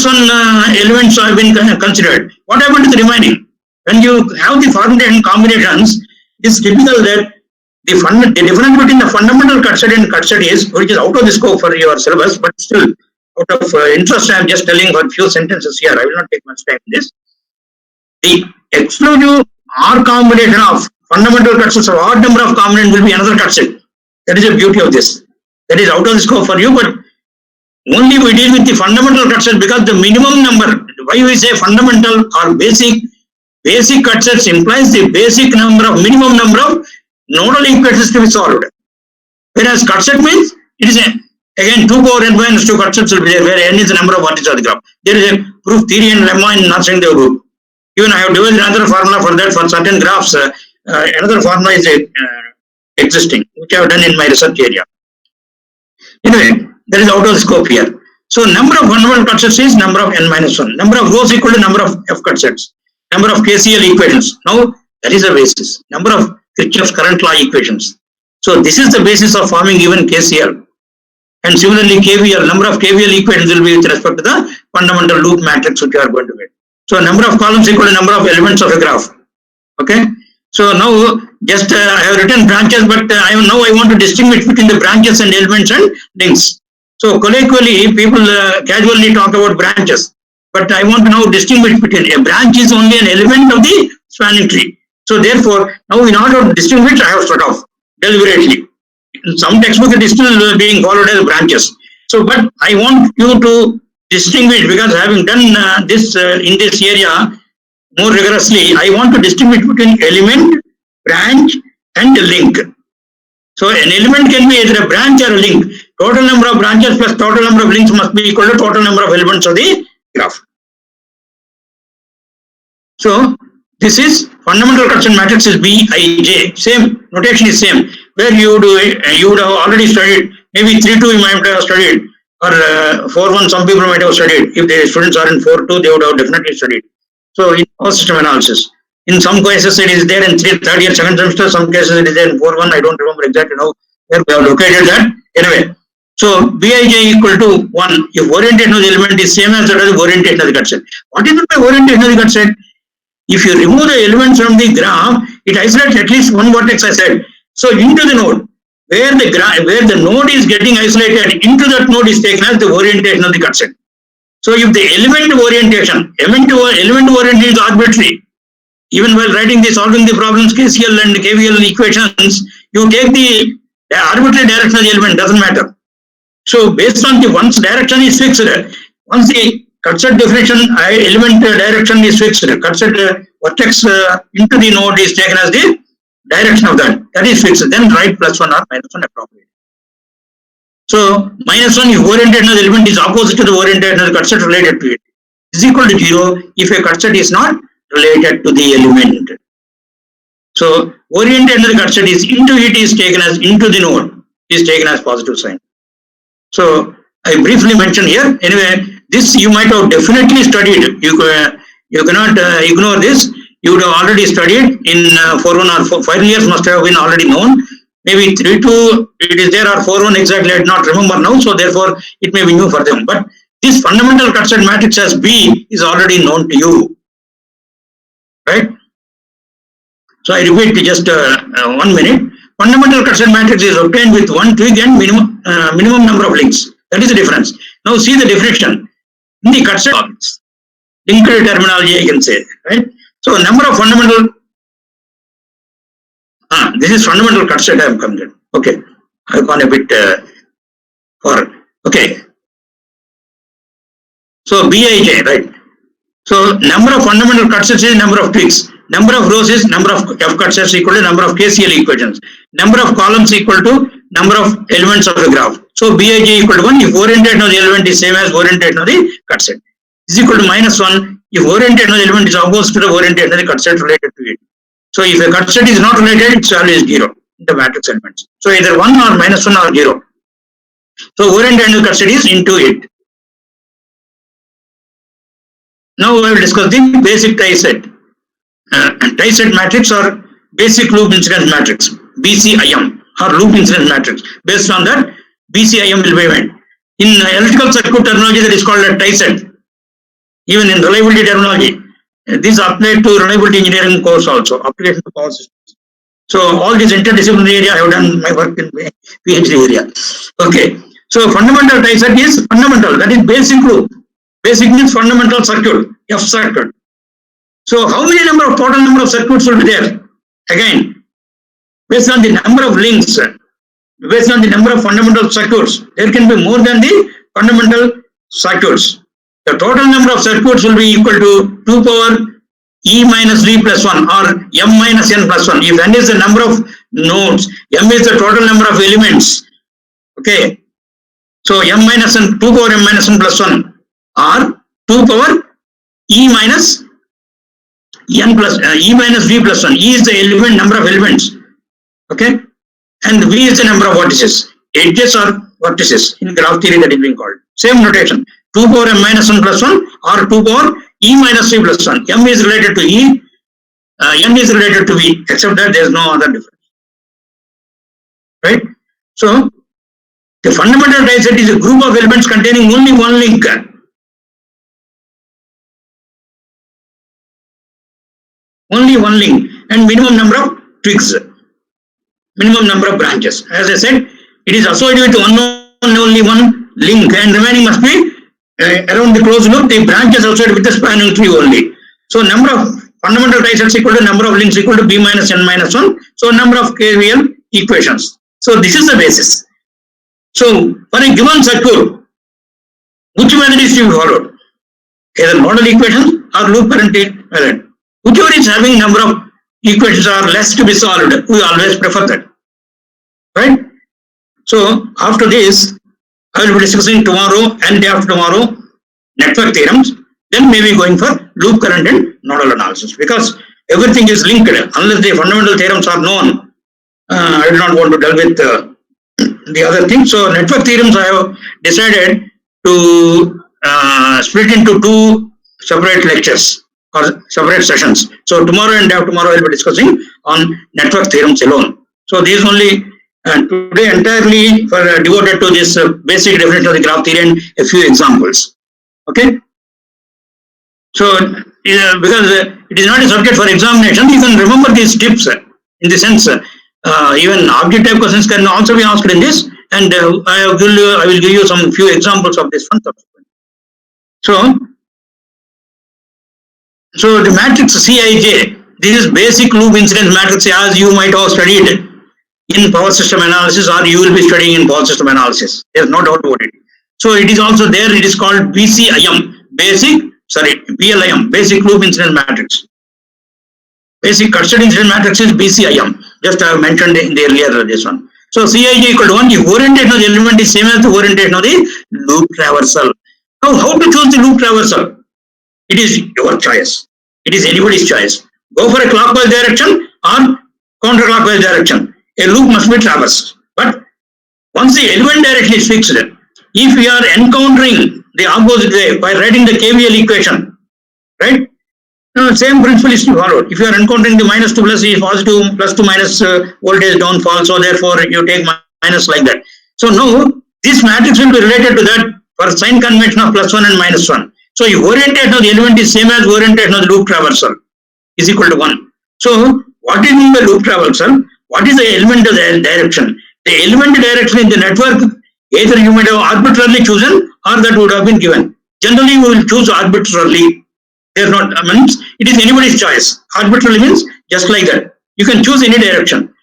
elements have been considered. What happened to the remaining? When you have the formulation combinations, it is typical that the difference between the fundamental cursor and cursor is, which is out of the scope for your syllabus, but still out of interest I am just telling for a few sentences here. I will not take much time in this. The exclusive R combination of fundamental cursors or odd number of components will be another cursor. That is the beauty of this. That is out of the scope for you, but only we deal with the fundamental cursor because the minimum number, why we say fundamental or basic cursors implies the basic number of, minimum number of nodal equations to be solved. Whereas cursor means it is again 2 power n minus 2 cursors will be there where n is the number of vertices of the graph. There is a proof theory and lemma in Narsingh Dev book. Even I have developed another formula for that for certain graphs. Another formula is existing, which I have done in my research area. Anyway, there is out of scope here. So number of fundamental cut sets is number of n minus 1. Number of rows equal to number of f cut sets. Number of KCL equations. Now that is the basis. Number of Kirchhoff's current law equations. So this is the basis of forming even KCL. And similarly KVL, number of KVL equations will be with respect to the fundamental loop matrix which you are going to get. So number of columns equal to number of elements of a graph. Okay. So now just I have written branches, but now I want to distinguish between the branches and elements and links. So colloquially people casually talk about branches, but I want to now distinguish between a branch is only an element of the spanning tree. So therefore now in order to distinguish I have struck off deliberately. In some textbook it is still being followed as branches. So but I want you to distinguish, because having done this in this area more rigorously, I want to distinguish between element, branch and a link. So an element can be either a branch or a link. Total number of branches plus total number of links must be equal to total number of elements of the graph. So this is fundamental Cartesian matrix is Bij. Same notation is same. Where you would have already studied, maybe 3-2 you might have studied, or 4-1 some people might have studied. If the students are in 4-2, they would have definitely studied. So in power system analysis, in some cases it is there in third year, second semester, some cases it is there in 4-1, I don't remember exactly now where we have located that. Anyway, so Bij equal to 1 if orientation of the element is same as that of the orientation of the cut set. What is it by orientation of the cut set? If you remove the elements from the graph, it isolates at least one vertex, I said. So into the node, where the node is getting isolated, into that node is taken as the orientation of the cut set. So if the element orientation is arbitrary, even while writing the solving the problems KCL and KVL equations, you take the arbitrary direction of the element, doesn't matter. So based on the once direction is fixed, once the cut set definition element direction is fixed, cut set vertex into the node is taken as the direction of that is fixed, then write +1 or -1 appropriate. So -1 if orientation of the element is opposite to the orientation of the cut set related to it is equal to 0 if a cut set is not related to the element. So orientation of the cut set is into it is taken as into the node is taken as positive sign. So I briefly mentioned here. Anyway, this you might have definitely studied. You cannot ignore this. You would have already studied in 4-1 or 5 years must have been already known. Maybe 3-2 it is there or 4-1 exactly I do not remember now. So therefore it may be new for them. But this fundamental cut set matrix as B is already known to you, right? So I repeat just 1 minute. Fundamental cut set matrix is obtained with one twig and minimum number of links. That is the difference. Now see the definition in the cut set objects. Linked terminology I can say, right? So number of fundamental. This is fundamental cut set I have come to. Okay, I have gone a bit far. Okay. So Bij, right? So number of fundamental cut sets is number of twigs. Number of rows is number of f cut sets equal to number of KCL equations. Number of columns equal to number of elements of a graph. So Bij equal to 1 if orientation of the element is same as orientation of the cut set. Is equal to -1 if orientation of the element is opposite to the orientation of the cut set related to it. So if a cut set is not related, it's always 0 in the matrix elements. So either 1 or -1 or 0. So orientation of the cut set is into it. Now I will discuss the basic tie set. Tie set matrix or basic loop incidence matrix, BCIM or loop incidence matrix. Based on that, BCIM will be made. In electrical circuit terminology, that is called a tie set. Even in reliability terminology, this applied to reliability engineering course also, application to power systems. So all this interdisciplinary area, I have done my work in PhD area. Okay, so fundamental tie set is fundamental, that is basic loop. Basic means fundamental circuit, F circuit. So how many total number of circuits will be there? Again, based on the number of links, based on the number of fundamental circuits, there can be more than the fundamental circuits. The total number of circuits will be equal to 2 power E minus D plus 1 or M minus N plus 1. If N is the number of nodes, M is the total number of elements. Okay. So M minus N, 2 power M minus N plus 1 or 2 power E minus n plus E minus V plus 1. E is the element number of elements. Okay, and V is the number of vertices. Edges or vertices in graph theory that is being called. Same notation. 2 power m minus 1 plus 1 or 2 power E minus V plus 1. M is related to E, n is related to V, except that there is no other difference. Right? So, the fundamental die set is a group of elements containing only one link. Only one link and minimum number of twigs, minimum number of branches. As I said, it is associated with only one link and remaining must be around the closed loop. The branch is associated with the spanning tree only. So number of fundamental die sets equal to number of links equal to B minus n minus 1. So number of KVL equations. So this is the basis. So for a given circuit, which method is to be followed? Either model equations or loop current method. Whichever is having number of equations are less to be solved, we always prefer that. Right? So after this, I will be discussing tomorrow and day after tomorrow network theorems, then maybe going for loop current and nodal analysis, because everything is linked. Unless the fundamental theorems are known, I do not want to delve with the other things. So network theorems I have decided to split into 2 separate lectures or separate sessions. So tomorrow and day after tomorrow I will be discussing on network theorems alone. So these only today entirely for devoted to this basic definition of the graph theory and a few examples. Okay. So because it is not a subject for examination, you can remember these tips in the sense even object type questions can also be asked in this, and I will give you some few examples of this one subsequent. So the matrix Cij, this is basic loop incidence matrix as you might have studied in power system analysis, or you will be studying in power system analysis. There is no doubt about it. So it is also there. It is called BLIM, basic loop incidence matrix. Basic custody incidence matrix is BCIM. Just I have mentioned in the earlier this one. So Cij equal to 1. The orientation of the element is same as the orientation of the loop traversal. Now, how to choose the loop traversal? It is your choice. It is anybody's choice. Go for a clockwise direction or counterclockwise direction. A loop must be traversed. But once the element direction is fixed, if we are encountering the opposite way by writing the KVL equation, right? Same principle is to be followed. If you are encountering the minus to plus is positive, plus to minus voltage downfall, so therefore you take minus like that. So now this matrix will be related to that for sign convention of plus 1 and minus 1. So the orientation of the element is same as orientation of the loop traversal is equal to 1. So what is mean by loop traversal? What is the element of the direction? The element direction in the network, either you might have arbitrarily chosen or that would have been given. Generally, we will choose arbitrarily. There not means it is anybody's choice. Arbitrarily means just like that. You can choose any direction,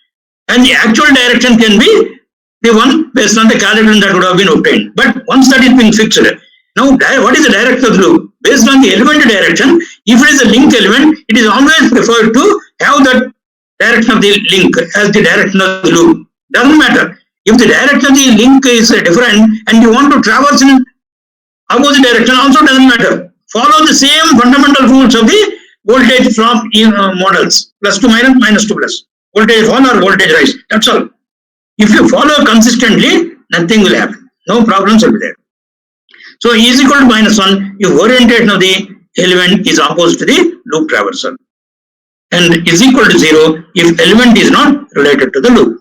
and the actual direction can be the one based on the calculation that would have been obtained. But once that is being fixed, now what is the direction of the loop? Based on the element direction, if it is a link element, it is always preferred to have that direction of the link as the direction of the loop. Doesn't matter. If the direction of the link is different and you want to traverse in opposite direction, also doesn't matter. Follow the same fundamental rules of the voltage drop models, plus to minus, minus to plus, voltage fall or voltage rise. That's all. If you follow consistently, nothing will happen. No problems will be there. So E is equal to minus 1 if orientation of the element is opposite to the loop traversal, and is equal to 0 if element is not related to the loop.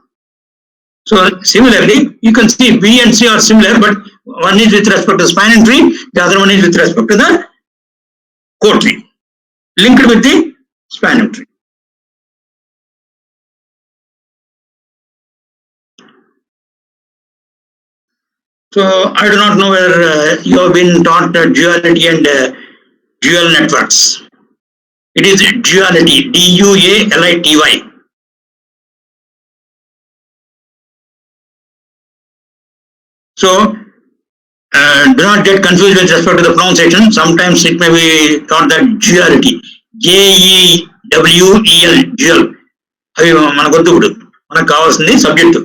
So similarly, you can see B and C are similar, but one is with respect to the spanning tree, the other one is with respect to the core tree, linked with the spanning tree. So I do not know whether you have been taught duality and dual networks. It is duality, D-U-A-L-I-T-Y. So do not get confused with respect to the pronunciation. Sometimes it may be thought that duality, J-E-W-E-L, dual. అవి మనకు వద్దు, మనకు కావాల్సింది subject,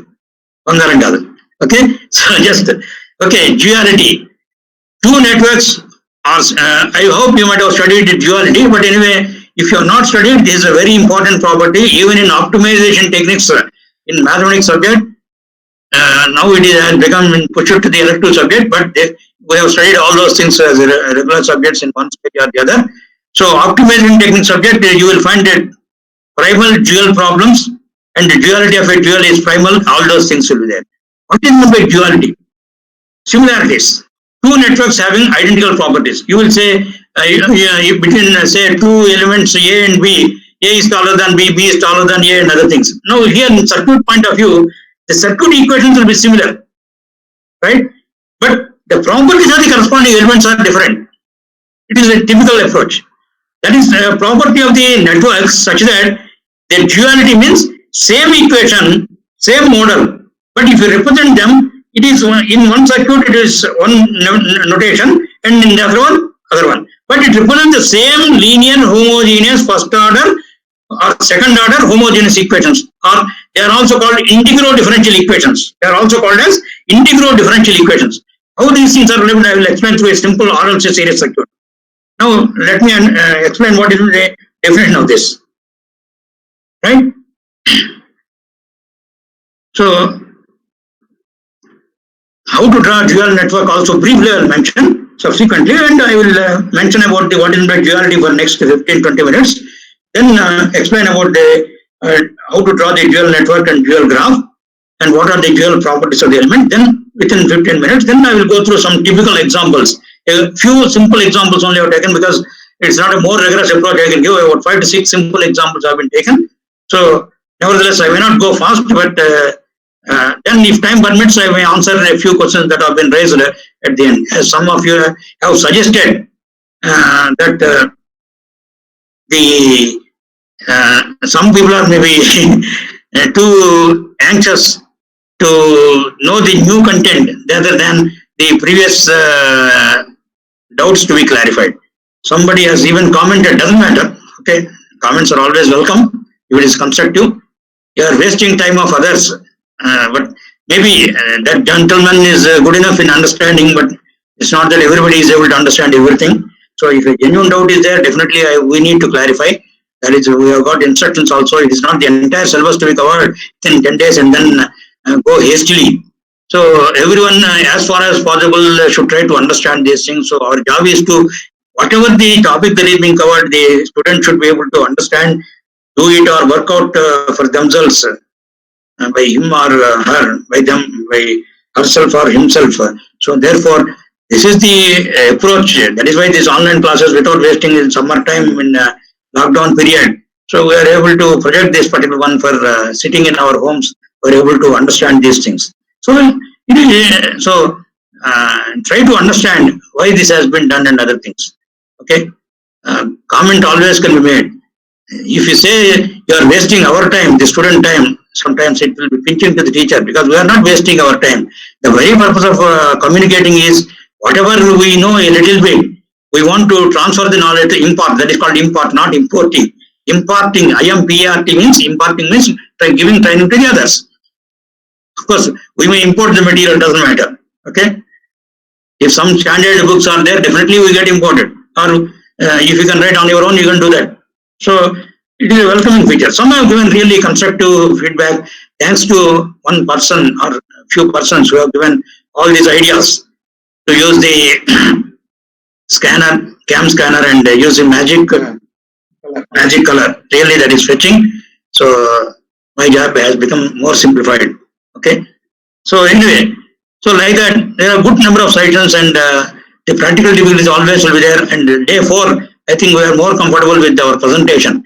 బంగారం కాదు. Okay, so just okay, duality. Two networks I hope you might have studied duality, but anyway, if you have not studied, this is a very important property, even in optimization techniques in mathematics subject. Now it has become pushed to the elective subject, but we have studied all those things as regular subjects in one stage or the other. So optimization technique subject, you will find that primal dual problems and the duality of a dual is primal, all those things will be there. What is meant by duality? Similarities. Two networks having identical properties. You will say between say two elements A and B, A is taller than B, B is taller than A and other things. Now here in circuit point of view, the circuit equations will be similar, right? But the properties of the corresponding elements are different. It is a typical approach. That is a property of the networks such that the duality means same equation, same model, but if you represent them, it is in one circuit it is one notation and in the other one. But it represents the same linear homogeneous first order or second order homogeneous equations, or they are also called integral differential equations. They are also called as integral differential equations. How these things are relevant, I will explain through a simple RLC series circuit. Now let me explain what is the definition of this. Right? So how to draw dual network also briefly I will mention subsequently, and I will mention about the what is the duality for next 15-20 minutes. Then explain about the how to draw the dual network and dual graph and what are the dual properties of the element. Then within 15 minutes, then I will go through some typical examples. A few simple examples only I have taken because it's not a more rigorous approach. I can give about 5 to 6 simple examples have been taken. So nevertheless, I may not go fast, but then if time permits, I may answer a few questions that have been raised at the end. As some of you have suggested that some people are maybe too anxious to know the new content rather than the previous doubts to be clarified. Somebody has even commented, doesn't matter, okay, comments are always welcome if it is constructive. You are wasting time of others, but maybe that gentleman is good enough in understanding, but it's not that everybody is able to understand everything. So if a genuine doubt is there, definitely we need to clarify. That is, we have got instructions also. It is not the entire syllabus to be covered in 10 days and then go hastily. So everyone, as far as possible, should try to understand these things. So our job is to, whatever the topic that is being covered, the student should be able to understand, do it or work out for themselves by him or her, by them, by herself or himself. So therefore, this is the approach. That is why these online classes without wasting in summertime in lockdown period. So we are able to project this particular one for sitting in our homes. We are able to understand these things. So try to understand why this has been done and other things. Okay, comment always can be made. If you say you are wasting our time, the student time, sometimes it will be pinching to the teacher because we are not wasting our time. The very purpose of communicating is whatever we know a little bit, we want to transfer the knowledge to impart. That is called impart, not importing. Imparting, IMPART means imparting means giving training to the others. Of course, we may import the material, doesn't matter. Okay. If some standard books are there, definitely we get imported. Or if you can write on your own, you can do that. So it is a welcoming feature. Some have given really constructive feedback. Thanks to one person or few persons who have given all these ideas to use the scanner, cam scanner, and using magic color. Really, that is fetching. So my job has become more simplified. Okay. So anyway, so like that, there are a good number of sessions, and the practical difficulties always will be there. And day 4, I think we are more comfortable with our presentation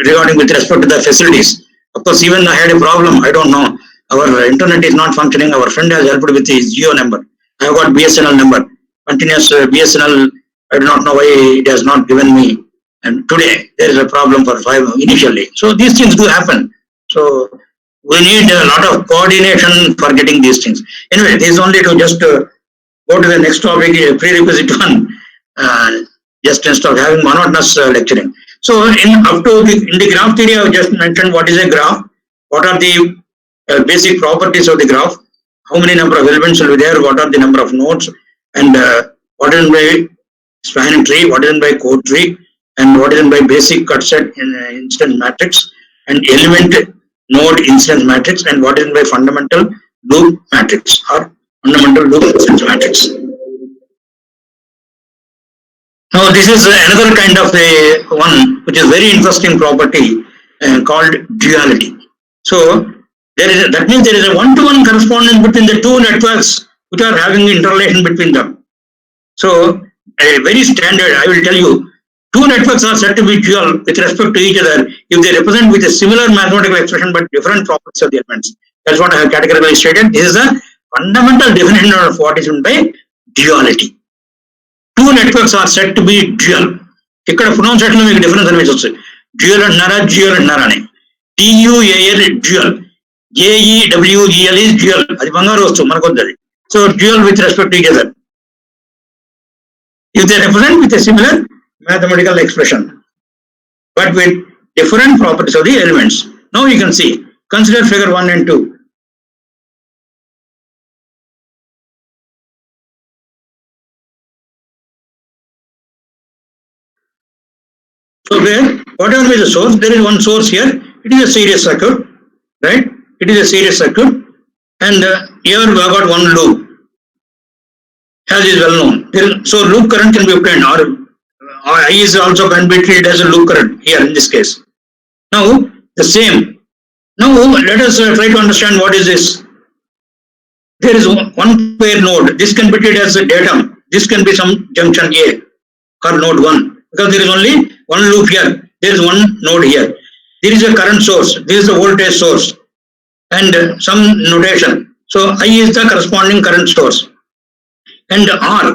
regarding with respect to the facilities. Of course, even I had a problem. I don't know. Our internet is not functioning. Our friend has helped with his Geo number. I have got BSNL number. Continuous BSNL. I do not know why it has not given me. And today there is a problem for 5 initially. So these things do happen. So we need a lot of coordination for getting these things. Anyway, this is only to just go to the next topic, a prerequisite one, just instead of having monotonous lecturing. So in the graph theory, I have just mentioned what is a graph, what are the basic properties of the graph, how many number of elements will be there, what are the number of nodes, and what is by spanning tree, what is by core tree, and what is by basic cut set in instance matrix, and element node instance matrix, and what is by fundamental loop matrix or fundamental loop instance matrix. Now this is another kind of a one which is very interesting property called duality. So that means there is a one-to-one correspondence between the two networks which are having interrelation between them. So a very standard, I will tell you, two networks are said to be dual with respect to each other if they represent with a similar mathematical expression but different properties of the elements. That's what I have categorically stated. This is a fundamental definition of what is meant by duality. Two networks are said to be dual. ఇక్కడ pronunciation లో మీకు difference అనిపించవచ్చు. Dual అంటున్నారా, dual అంటున్నారా అని. TUAL dual, JEWEL is dual. అది బంగారు వస్తువు, మనకు వద్దు. So dual with respect to each other if they represent with a similar mathematical expression but with different properties of the elements. Now you can see, consider figure 1 and 2. So where whatever is the source, there is one source here. It is a series circuit, right? It is a series circuit, and here we have got one loop, as is well known. So loop current can be obtained, or I is also can be treated as a loop current here in this case. Now the same. Now let us try to understand what is this. There is one pair node. This can be treated as a datum. This can be some junction A or node 1, because there is only one loop here. There is one node here. There is a current source. This is the voltage source, and some notation. So I is the corresponding current source, and R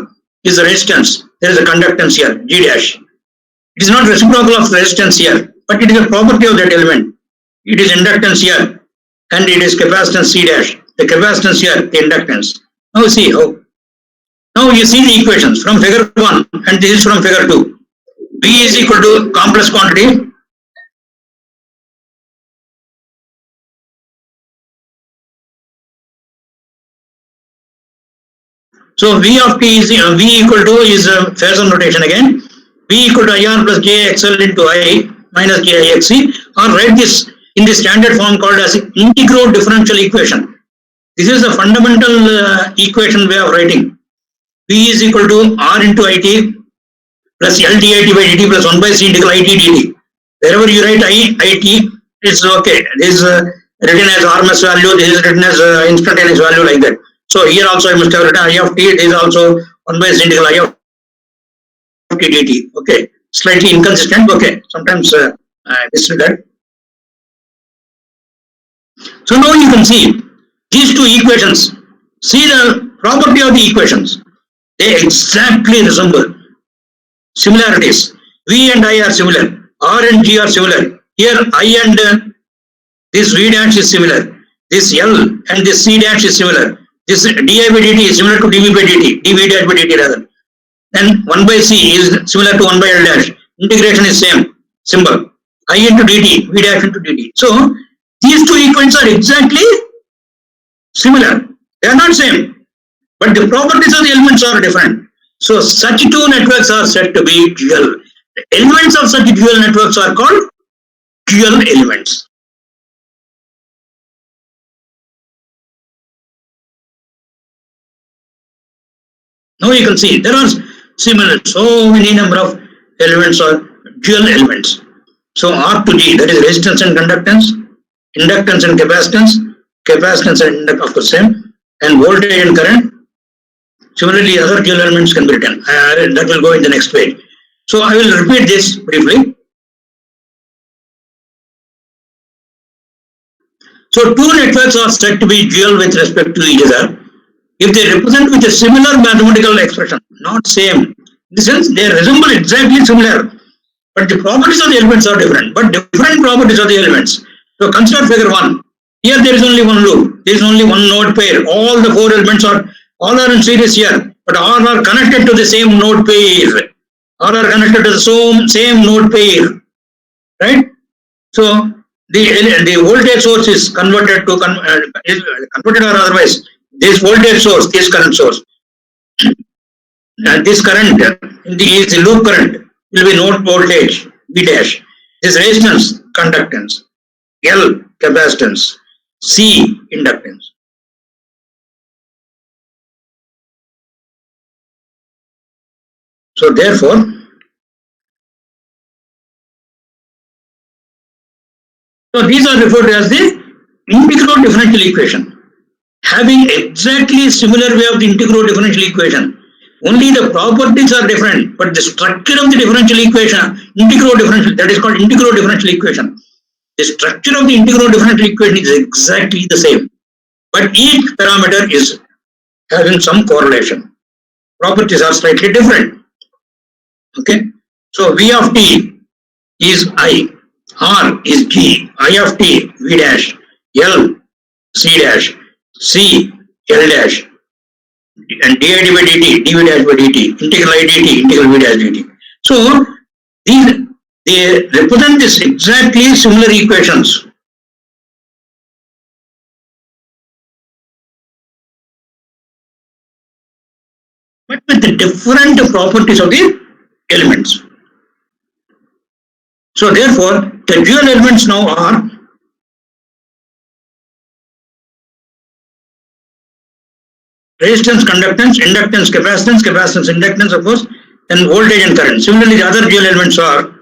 is the resistance. There is a conductance here, G dash. It is not reciprocal of resistance here, but it is a property of that element. It is inductance here, and it is capacitance C dash. The capacitance here, the inductance. Now see how. Now you see the equations from figure 1, and this is from figure 2. P is equal to complex quantity. So V of t is V equal to is a phasor notation again. V equal to IR plus JXL into I minus JIXC, or write this in the standard form called as integral differential equation. This is the fundamental equation way of writing. V is equal to R into IT plus L dit by dt plus 1 by C integral IT dt. Wherever you write IT, it's okay. This is written as RMS value, this is written as instantaneous value, like that. So here also I must have written I of t, it is also 1 by C integral I of t dt. Okay, slightly inconsistent. Okay, sometimes disregard. So now you can see these two equations. See the property of the equations. They exactly resemble. Similarities. V and I are similar. R and G are similar. Here I and this V dash is similar. This L and this C dash is similar. This di by dt is similar to dv by dt, dv dash by dt rather. And 1 by C is similar to 1 by L dash. Integration is same symbol. I into dt, v dash into dt. So these two equations are exactly similar. They are not same, but the properties of the elements are different. So such two networks are said to be dual. The elements of such dual networks are called dual elements. Now you can see there are similar, so many number of elements are dual elements. So R to G, that is resistance and conductance, inductance and capacitance, capacitance and inductance of the same, and voltage and current. Similarly, other dual elements can be written. That will go in the next page. So I will repeat this briefly. So two networks are said to be dual with respect to each other if they represent with a similar mathematical expression, not same. In the sense they resemble exactly similar, but the properties of the elements are different, but different properties of the elements. So consider figure 1. Here there is only one loop, there is only one node pair. All the 4 elements are in series here, but all are connected to the same node pair. All are connected to the same node pair, right? So the voltage source is converted to converted or otherwise. This voltage source, this current source. this current is the loop current will be node voltage V dash. This resistance conductance, L capacitance, C inductance. So therefore, these are referred to as the integral differential equation. Having exactly similar way of the integral differential equation, only the properties are different, but the structure of the differential equation, integral differential, that is called integral differential equation. The structure of the integral differential equation is exactly the same, but each parameter is having some correlation. Properties are slightly different. Okay, so V of t is I, R is G, I of t V dash, L C dash, C L dash, and dI by dt, dV dash by dt, integral I dt, integral V dash dt. So they represent this exactly similar equations. But with the different properties of the elements. So therefore, the dual elements now are resistance, conductance, inductance, capacitance, capacitance, inductance, of course, and voltage and current. Similarly, the other dual elements are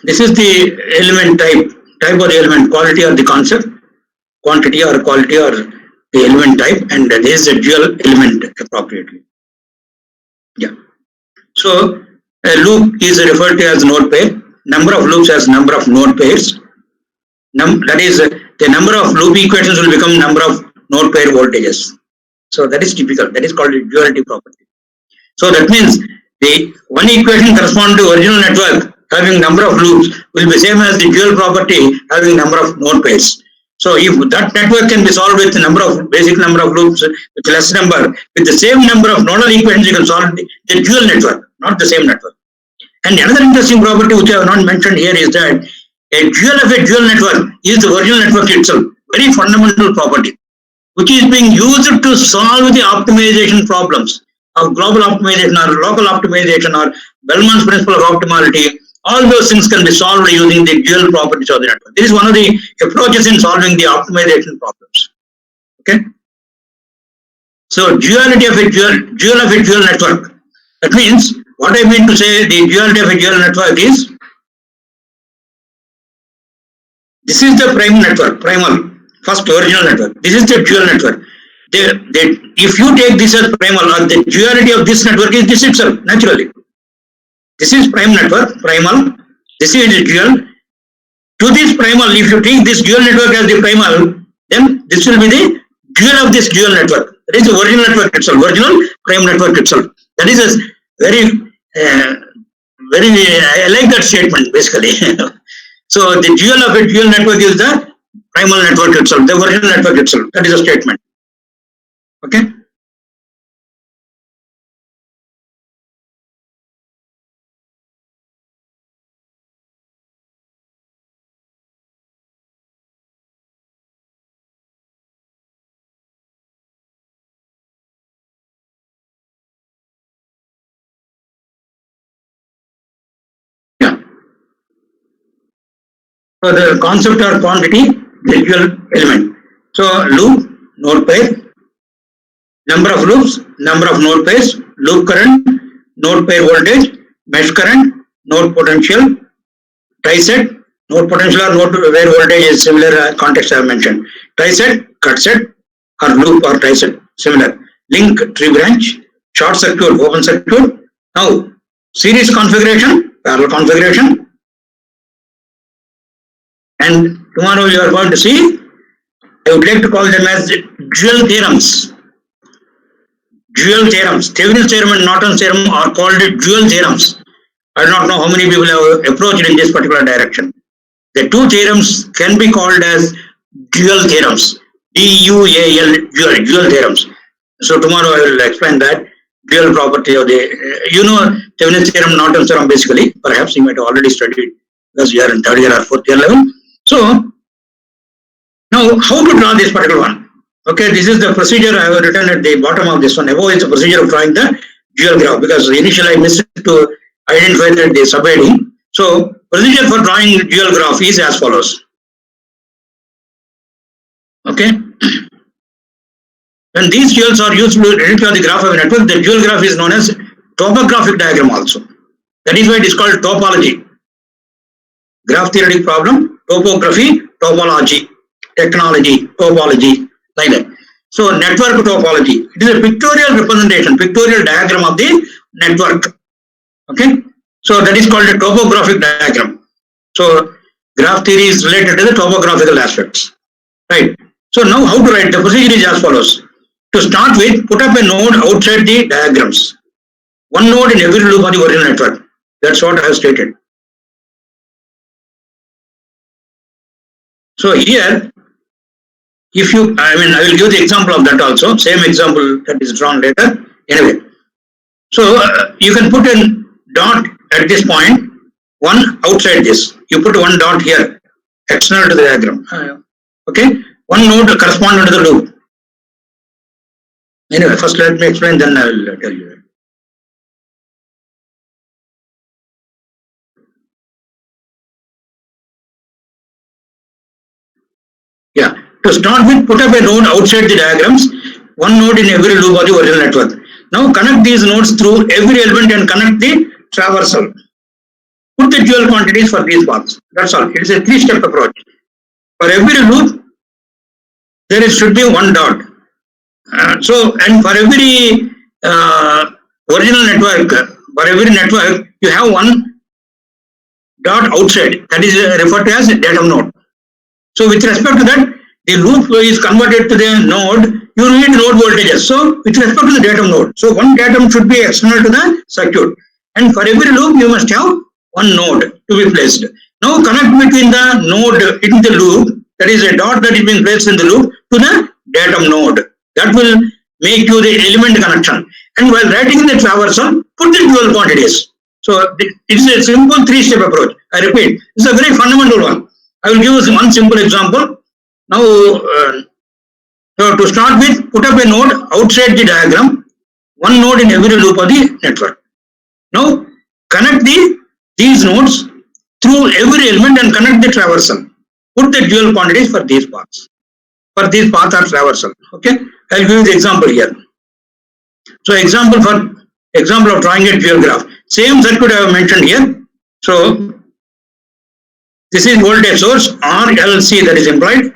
this is the element type of the element, quality or the concept, quantity or quality or the element type, and this is a dual element appropriately. So a loop is referred to as node pair, number of loops as number of node pairs. That is, the number of loop equations will become number of node pair voltages. So that is typical. That is called duality property. So that means the one equation corresponding to original network having number of loops will be same as the dual property having number of node pairs. So if that network can be solved with basic number of loops with less number, with the same number of nodal equations, you can solve the dual network, not the same network. And another interesting property which I have not mentioned here is that a dual network is the original network itself, very fundamental property, which is being used to solve the optimization problems of global optimization or local optimization or Bellman's principle of optimality. All those things can be solved using the dual properties of the network. This is one of the approaches in solving the optimization problems. Okay. So duality of a dual network. That means what I mean to say the duality of a dual network is this is the prime network, primal, first original network. This is the dual network. If you take this as primal, or the duality of this network is this itself, naturally. This is prime network, primal. This is the dual. To this primal, if you take this dual network as the primal, then this will be the dual of this dual network. That is the original network itself, original prime network itself. That is a very, I like that statement basically. So the dual of a dual network is the primal network itself, the original network itself. That is a statement. Okay. So the concept or quantity, the dual element. So loop, node pair, number of loops, number of node pairs, loop current, node pair voltage, mesh current, node potential, tri-set, node potential or node where voltage is similar context I have mentioned. Tri-set, cut set, or loop or tri-set, similar. Link, tree branch, short circuit, open circuit. Now, series configuration, parallel configuration, and tomorrow you are going to see, I would like to call them as dual theorems. Dual theorems. Thevenin's theorem and Norton's theorem are called dual theorems. I do not know how many people have approached in this particular direction. The two theorems can be called as dual theorems. DUAL, dual theorems. So tomorrow I will explain that. dual property of the, Thevenin's theorem, Norton's theorem basically, perhaps you might have already studied because you are in third year or fourth year level. So, now how to draw this particular one? Okay, this is the procedure I have written at the bottom of this one. Above is the procedure of drawing the dual graph, because initially I missed to identify that the subheading. So, procedure for drawing dual graph is as follows. Okay. When these duals are used to draw the graph of a network, the dual graph is known as topographic diagram also. That is why it is called topology. Graph theoretic problem, topography, topology, technology, topology, like that. So, network topology, it is a pictorial representation, pictorial diagram of the network. Okay. So, that is called a topographic diagram. So, graph theory is related to the topographical aspects. Right. So, now how to write? The procedure is as follows. To start with, put up a node outside the diagrams. One node in every loop of the original network. That's what I have stated. So here, if you, I will give the example of that also. Same example that is drawn later. Anyway, so you can put a dot at this point, one outside this. You put one dot here, external to the diagram. Okay, one node corresponding to the loop. Anyway, first let me explain, then I will tell you. Yeah, to start with, put up a node outside the diagrams, one node in every loop of the original network. Now connect these nodes through every element and connect the traversal. Put the dual quantities for these paths. That's all. It is a three-step approach. For every loop, there should be one dot. And for every original network, for every network, you have one dot outside. That is referred to as a datum node. So with respect to that, the loop is converted to the node. You need node voltages. So with respect to the datum node, so one datum should be external to the circuit. And for every loop, you must have one node to be placed. Now connect between the node in the loop, that is a dot that is being placed in the loop, to the datum node. That will make you the element connection. And while writing the traversal, put the dual quantities. So it is a simple three-step approach. I repeat, this is a very fundamental one. I will give you one simple example. Now, so to start with, put up a node outside the diagram, one node in every loop of the network. Now, connect these nodes through every element and connect the traversal. Put the dual quantities for these paths. For these paths are traversal. Okay, I will give you the example here. So, example of drawing a dual graph. Same circuit I have mentioned here. So, this is voltage source RLC that is implied.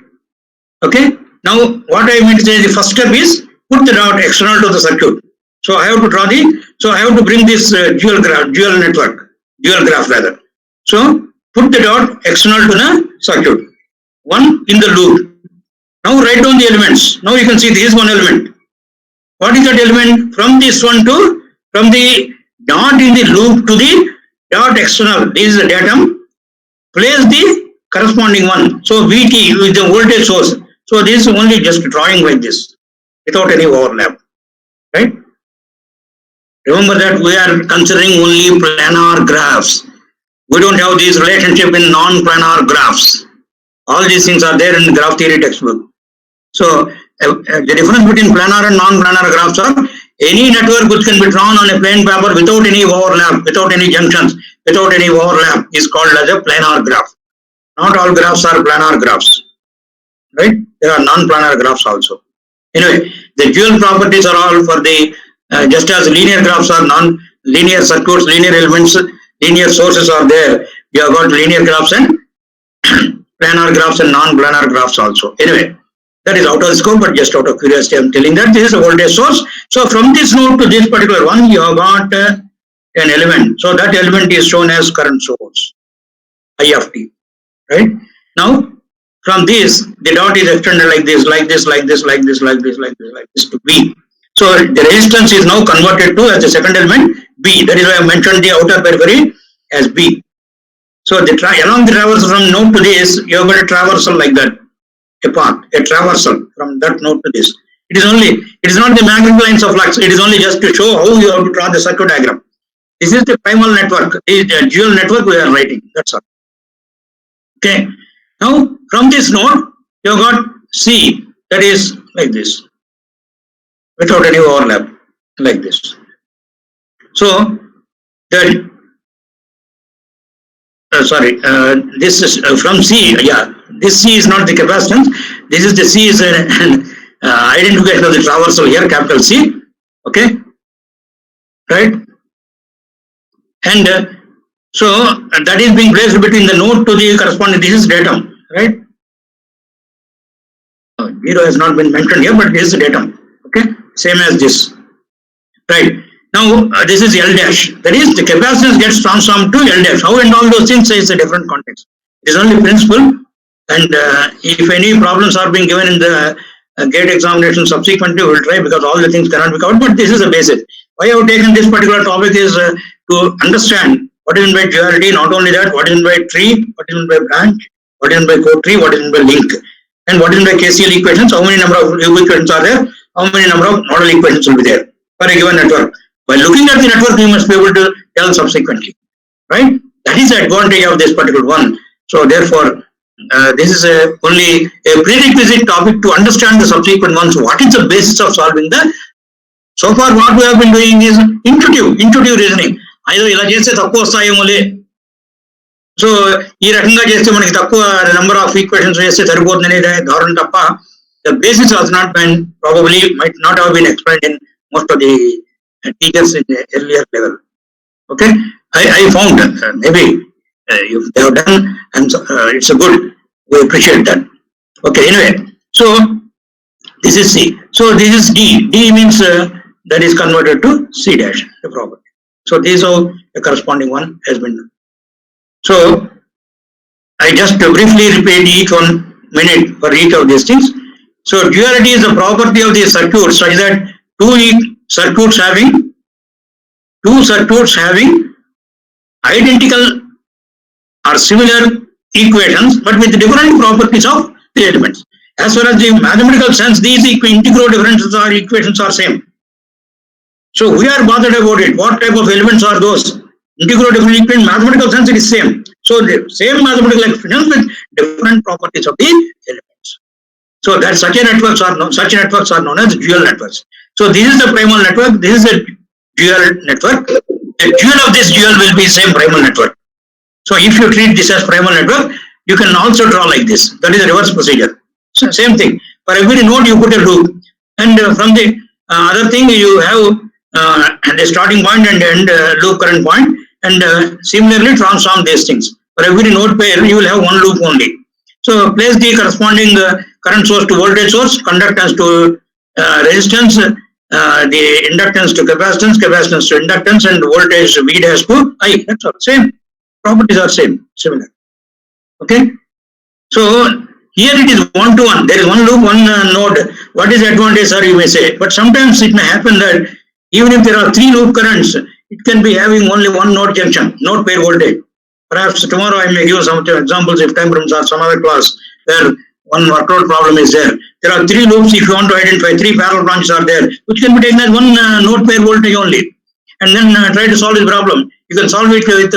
Okay. Now, what I mean to say, the first step is put the dot external to the circuit. So I have to draw I have to bring this dual graph rather. So put the dot external to the circuit. One in the loop. Now write down the elements. Now you can see this is one element. What is that element? From this one from the dot in the loop to the dot external. This is the datum. Place the corresponding one. So VT is the voltage source. So this is only just drawing like this without any overlap. Right? Remember that we are considering only planar graphs. We don't have this relationship in non-planar graphs. All these things are there in graph theory textbook. So the difference between planar and non-planar graphs are any network which can be drawn on a plain paper without any overlap, without any junctions, without any overlap is called as a planar graph. Not all graphs are planar graphs, right? There are non-planar graphs also. Anyway, the dual properties are all for the, just as linear graphs are non-linear circuits, linear elements, linear sources are there. You have got linear graphs and planar graphs and non-planar graphs also. Anyway, that is out of the scope, but just out of curiosity, I am telling that this is a voltage source. So from this node to this particular one, you have got an element. So that element is shown as current source, I of t. Right? Now, from this, the dot is extended like this, like this, like this, like this, like this, like this, like this to B. So the resistance is now converted to as the second element B. That is why I mentioned the outer periphery as B. So along the traversal from node to this, you have got a traversal like that, a path, a traversal from that node to this. It is not the magnetic lines of flux. It is only just to show how you have to draw the circuit diagram. This is the primal network. This is the dual network we are writing. That's all. Okay. Now from this node you have got C, that is like this, without any overlap, like this. So that this is from C. Yeah, this C is not the capacitance. This is the C is an identification of the traversal here, capital C. Okay, right? And so that is being placed between the node to the corresponding. This is datum, right? Zero has not been mentioned here, but this is datum. Okay, same as this, right? Now this is L dash. That is, the capacitance gets transformed to L dash. How and all those things is a different context. It is only principle. And if any problems are being given in the gate examination subsequently, we will try, because all the things cannot be covered. But this is the basis. Why I have taken this particular topic is to understand what is meant by duality. Not only that, what is meant by tree, what is meant by branch, what is meant by co-tree, what is meant by link, and what is meant by KCL equations. How many number of equations are there? How many number of nodal equations will be there for a given network? By looking at the network, you must be able to tell subsequently, right? That is the advantage of this particular one. So therefore, this is only a prerequisite topic to understand the subsequent ones. What is the basis of solving the? So far, what we have been doing is intuitive reasoning. Either ఇలా చేస్తే తక్కువ వస్తాయేమోలే. So ఈ రకంగా చేస్తే మనకి తక్కువ number of equations చేస్తే సరిపోతుంది అనే ధోరణి తప్ప, the basis has not been, probably might not have been explained in most of the teachers in the earlier level. Okay, I found maybe if they have done, and it's a good, we appreciate that. Okay, anyway, so this is C. So this is D. D means that is converted to C dash, the property. So this is how the corresponding one has been done. So I just briefly repeat each one minute for each of these things. So duality is a property of the circuit such that two circuits having identical or similar equations, but with different properties of the elements. As far as the mathematical sense, these integral differences or equations are same. So we are bothered about it. What type of elements are those? Integral different equation, mathematical sense it is same. So the same mathematical equations with different properties of the elements. So that such networks are known as dual networks. So this is the primal network. This is a dual network. The dual of this dual will be same primal network. So if you treat this as primal network, you can also draw like this. That is a reverse procedure. So same thing. For every node you put a loop, and from the other thing you have the starting point and end loop current point, and similarly transform these things. For every node pair you will have one loop only. So place the corresponding current source to voltage source, conductance to resistance, the inductance to capacitance, capacitance to inductance, and voltage V dash to I. That's all. Same properties are similar. Okay. So here it is one to one. There is one loop, one node. What is the advantage, sir? You may say. But sometimes it may happen that even if there are three loop currents, it can be having only one node junction, node pair voltage. Perhaps tomorrow I may give some examples if time permits, or some other class where one workload problem is there. There are three loops. If you want to identify, three parallel branches are there, which can be taken as one node pair voltage only, and then try to solve this problem. You can solve it with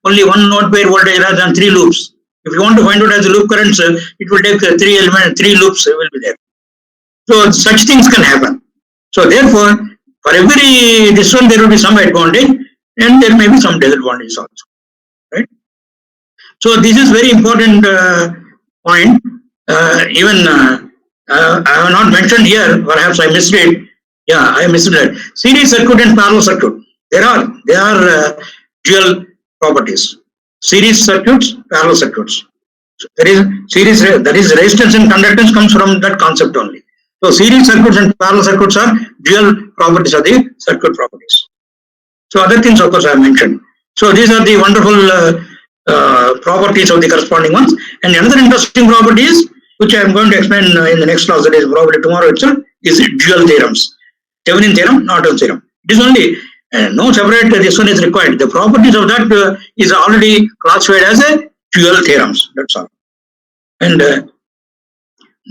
only one node pair voltage rather than three loops. If you want to find out as the loop currents, it will take three loops will be there. So such things can happen. So therefore, for every this one there will be some advantage, and there may be some disadvantages also. Right. So this is very important point. Even I have not mentioned here. Perhaps I missed it. Yeah, I missed it. Series circuit and parallel circuit. They are dual properties. Series circuits, parallel circuits. So there is series. That is resistance and conductance comes from that concept only. So series circuits and parallel circuits are dual properties of the circuit properties. So other things, of course, I have mentioned. So these are the wonderful properties of the corresponding ones. And another interesting property is, which I am going to explain in the next class, that is probably tomorrow itself, is dual theorems. Thevenin theorem, Norton theorem. It is only no separate, this one is required. The properties of that is already classified as a dual theorems. That's all. And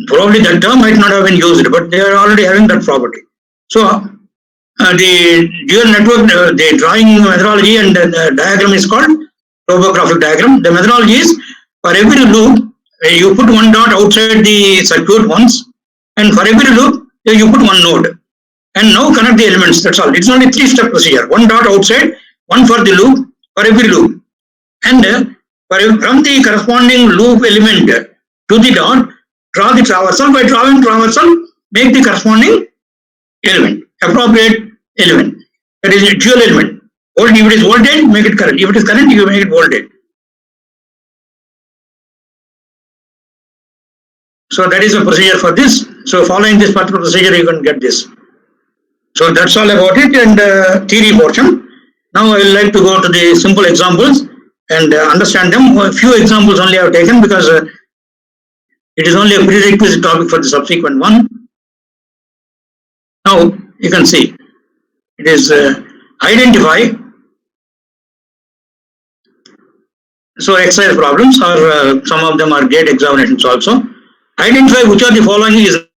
Probably that term might not have been used, but they are already having that property. So the dual network, the drawing methodology and the diagram is called topographic diagram. The methodology is for every loop, you put one dot outside the circuit once, and for every loop, you put one node. And now connect the elements, that's all. It's only 3-step procedure. One dot outside, one for the loop, for every loop. And from the corresponding loop element to the dot, draw the traversal. By drawing traversal, make the corresponding element, appropriate element. That is a dual element. If it is voltage, make it current. If it is current, you make it voltage. So that is a procedure for this. So following this particular procedure, you can get this. So that's all about it and theory portion. Now I would like to go to the simple examples and understand them. A few examples only I have taken because it is only a prerequisite topic for the subsequent one. Now you can see it is identify. So exercise problems or some of them are gate examinations also. Identify which of the following is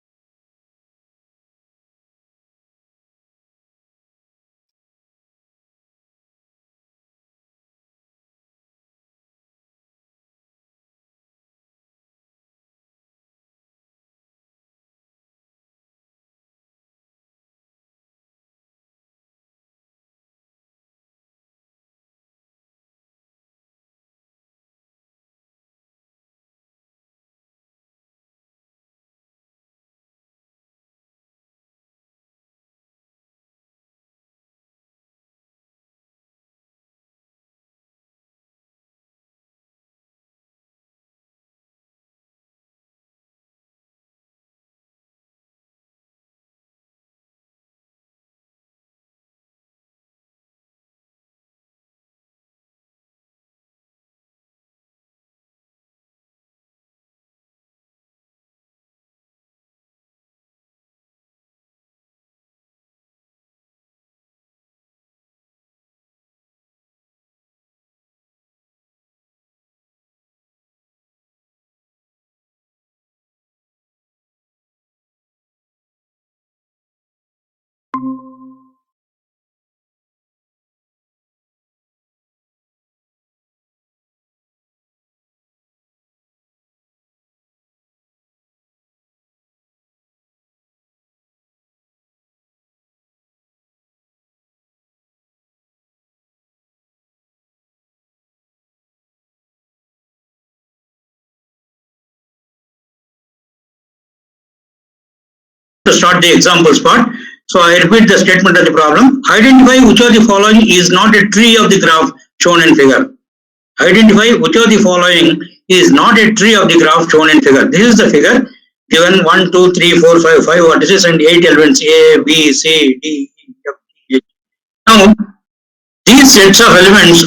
to start the examples part. So I repeat the statement of the problem. Identify which of the following is not a tree of the graph shown in figure. Identify which of the following is not a tree of the graph shown in figure. This is the figure given 1, 2, 3, 4, 5, 5 vertices and 8 elements A, B, C, D, E, F, G, H. Now, these sets of elements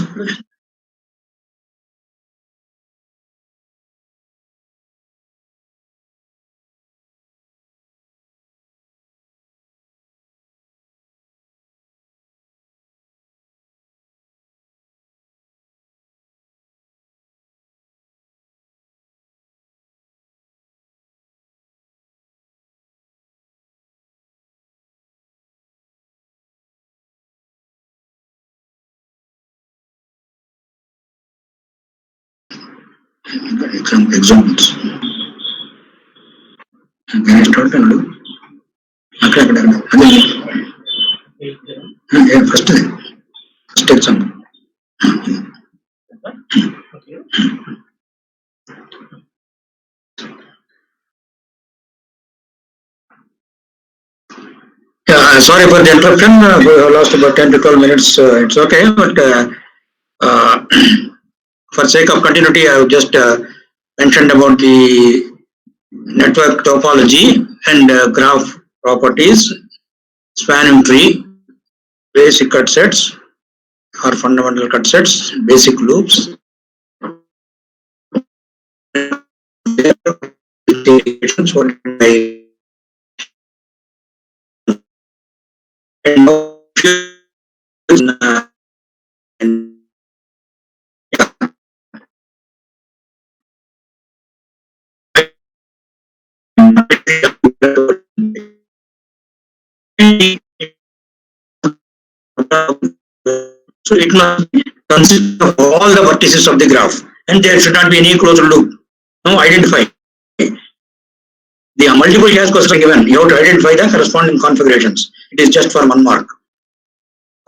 examples. Can I start and do? First example. Yeah, sorry for the interruption. We have lost about 10 to 12 minutes. It's okay, but uh, for sake of continuity, I have just mentioned about the network topology and graph properties, spanning tree, basic cut sets or fundamental cut sets, basic loops, So it must consist of all the vertices of the graph, and there should not be any closed loop. No, identify. The multiple choice question given, you have to identify the corresponding configurations. It is just for 1 mark.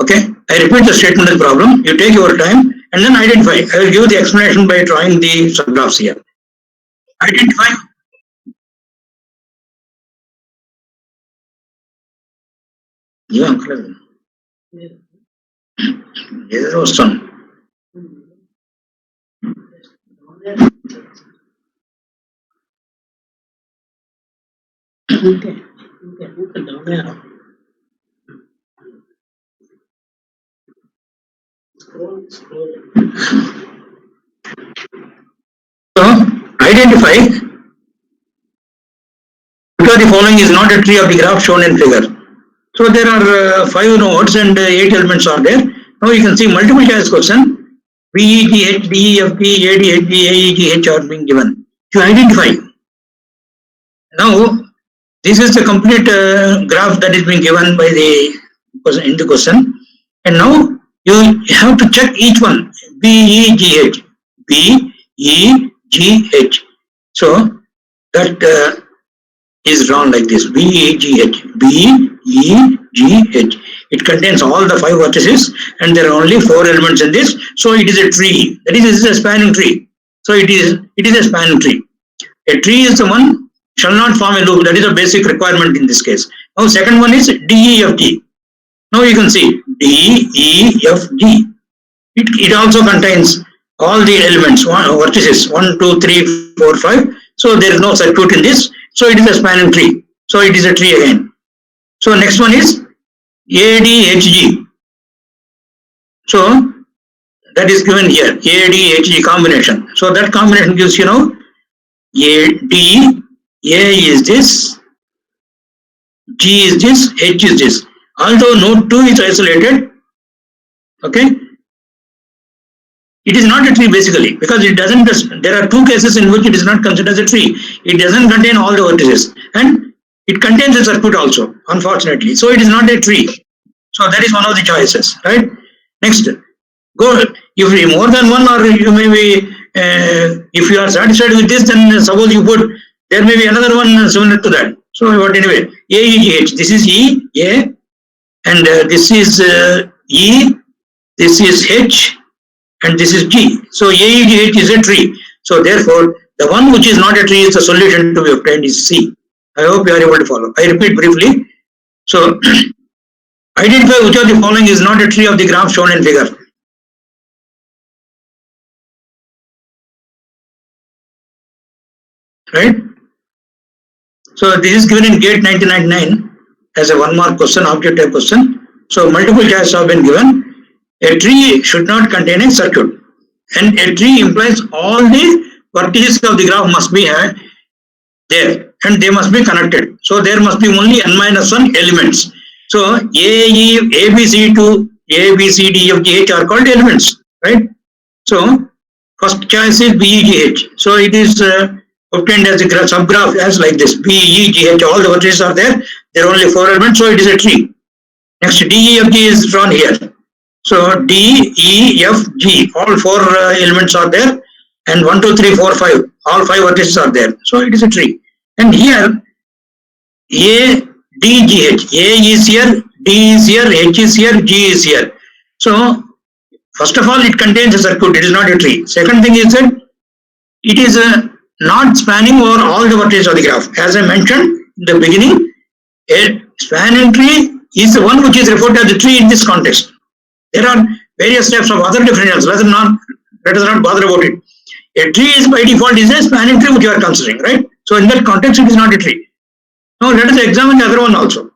Okay, I repeat the statement of the problem. You take your time and then identify. I will give the explanation by drawing the subgraphs here. Identify. Yeah, there was some. So, identify because the following is not a tree of the graph shown in figure. So there are 5 nodes and 8 elements are there. Now you can see multiple choice question. B, E, G, H, D, E, F, G, A, D, H, G, A, E, G, H are being given. You identify. Now this is the complete graph that is being given by the person in the question. And now you have to check each one. B, E, G, H. B, E, G, H. So that is drawn like this. B, E, G, H. B, E, G, H. It contains all the 5 vertices and there are only 4 elements in this. So it is a tree. That is, this is a spanning tree. So it is a spanning tree. A tree is the one shall not form a loop. That is a basic requirement in this case. Now second one is D, E, F, G. Now you can see D, E, F, G. It also contains all the elements, vertices 1, 2, 3, 4, 5. So there is no circuit in this. So it is a spanning tree. So it is a tree again. So next one is A, D, H, G. So that is given here. A, D, H, G combination. So that combination gives A, D, A is this, G is this, H is this. Although node 2 is isolated, okay, it is not a tree basically because it doesn't. There are 2 cases in which it is not considered as a tree. It doesn't contain all the vertices and it contains a circuit also, unfortunately. So it is not a tree. So that is one of the choices, right? Next, go if you more than one, or you may be if you are satisfied with this, then suppose you put there may be another one similar to that. So but anyway, A, E, G, H. This is E, A, and this is E, this is H, and this is G. So A, E, G, H is a tree. So therefore, the one which is not a tree is the solution to be obtained is C. I hope you are able to follow. I repeat briefly. So identify which of the following is not a tree of the graph shown in figure. Right? So this is given in GATE 1999 as a 1 mark question, object type question. So multiple choice have been given. A tree should not contain a circuit, and a tree implies all the vertices of the graph must be there and they must be connected. So there must be only n-1 elements. So A, B, C to A, B, C, D, F, G, H are called elements, right? So first choice is B, E, G, H. So it is obtained as a subgraph as like this. B, E, G, H, all the vertices are there. There are only 4 elements, so it is a tree. Next, D, E, F, G is drawn here. So D, E, F, G, all 4 elements are there, and 1, 2, 3, 4, 5, all 5 vertices are there. So it is a tree. And here, A, D, G, H. A is here, D is here, H is here, G is here. So first of all, it contains a circuit. It is not a tree. Second thing is that it is not spanning over all the vertices of the graph. As I mentioned in the beginning, a spanning tree is the one which is referred to as a tree in this context. There are various types of other definitions. Let us not bother about it. A tree is by default is a spanning tree which you are considering, right? So in that context, it is not a tree. Now let us examine the other one also.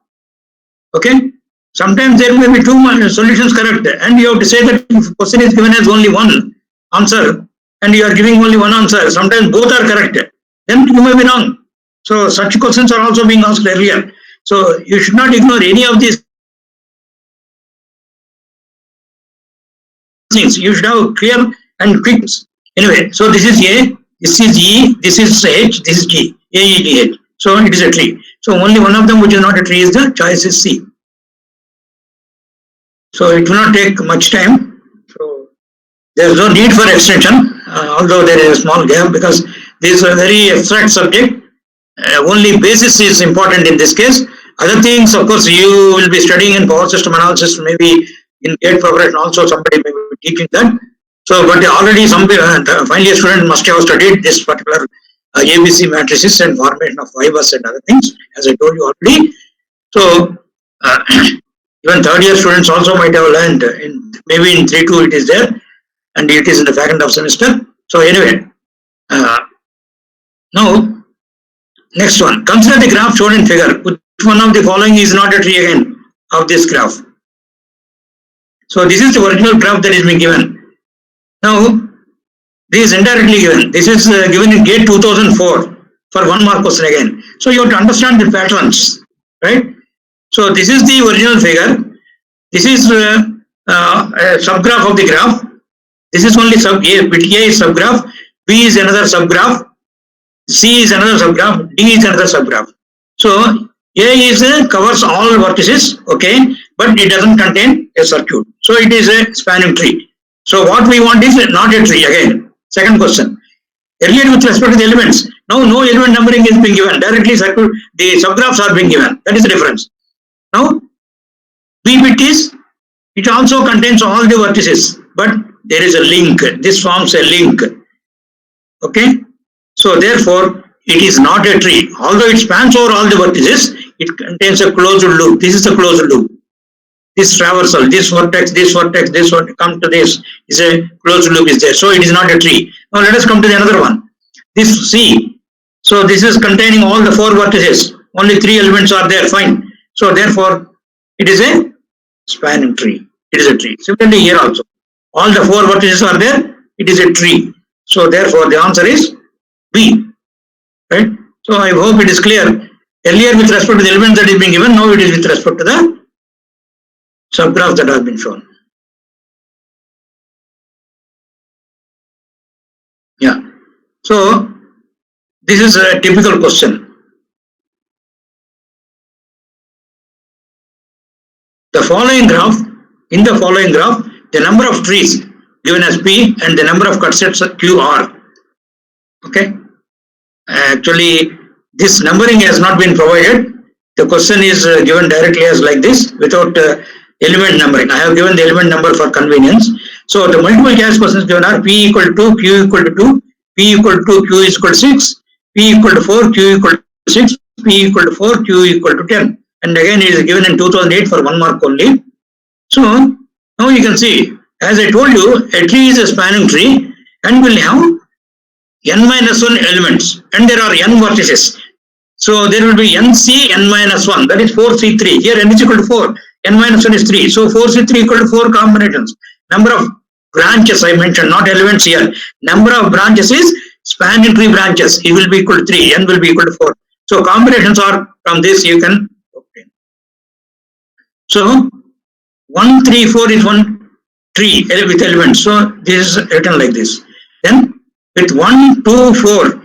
Okay. Sometimes there may be 2 solutions correct, and you have to say that if question is given as only one answer, and you are giving only one answer. Sometimes both are correct. Then you may be wrong. So such questions are also being asked earlier. So you should not ignore any of these things. You should have clear and quick. Anyway, so this is A, this is E, this is H, this is G. A, E, G, H. So it is a tree. So only one of them which is not a tree is the choice is C. So it will not take much time. So there is no need for extension, although there is a small gap, because this is a very abstract subject. Only basis is important in this case. Other things, of course, you will be studying in power system analysis, maybe in gate preparation also somebody may be teaching that. So, but already some the final year student must have studied this particular ABC matrices and formation of fibers and other things, as I told you already. So, even third year students also might have learned, maybe in 3-2 it is there, and it is in the second of semester. So anyway, now next one, consider the graph shown in figure. Which one of the following is not a tree again of this graph? So this is the original graph that is being given. Now this is indirectly given. This is given in GATE 2004 for 1 mark question again. So you have to understand the patterns, right? So this is the original figure. This is a subgraph of the graph. This is only sub A. Bit A is subgraph. B is another subgraph. C is another subgraph. D is another subgraph. So A is covers all vertices, okay, but it doesn't contain a circuit. So it is a spanning tree. So what we want is not a tree again. Second question. Earlier with respect to the elements, now no element numbering is being given. Directly circuit, the subgraphs are being given. That is the difference. Now B bit is, it also contains all the vertices, but there is a link. This forms a link. Okay. So therefore, it is not a tree. Although it spans over all the vertices, it contains a closed loop. This is a closed loop. This traversal, this vertex, come to this is a closed loop is there. So it is not a tree. Now let us come to the another one. This C. So this is containing all the 4 vertices. Only 3 elements are there. Fine. So therefore, it is a spanning tree. It is a tree. Similarly here also, all the 4 vertices are there. It is a tree. So therefore, the answer is B. Right. So I hope it is clear. Earlier with respect to the elements that is being given, now it is with respect to the subgraphs that have been shown. Yeah. So this is a typical question. The following graph, in the following graph, the number of trees given as P and the number of cut sets Q are. Okay. Actually, this numbering has not been provided. The question is given directly as like this without element numbering. I have given the element number for convenience. So the multiple choice questions given are P equal to 2, Q equal to 2, P equal to 2, Q is equal to 6, P equal to 4, Q equal to 6, P equal to 4, Q equal to 10. And again, it is given in 2008 for 1 mark only. So now you can see, as I told you, a tree is a spanning tree and will have n-1 elements, and there are n vertices. So there will be nc n-1, that is 4c3. Here n is equal to 4, n-1 is 3. So 4c3 equal to 4 combinations. Number of branches I mentioned, not elements here. Number of branches is spanning tree branches. It will be equal to 3, n will be equal to 4. So combinations are from this you can obtain. So 1, 3, 4 is one tree with elements. So this is written like this. Then with 1, 2, 4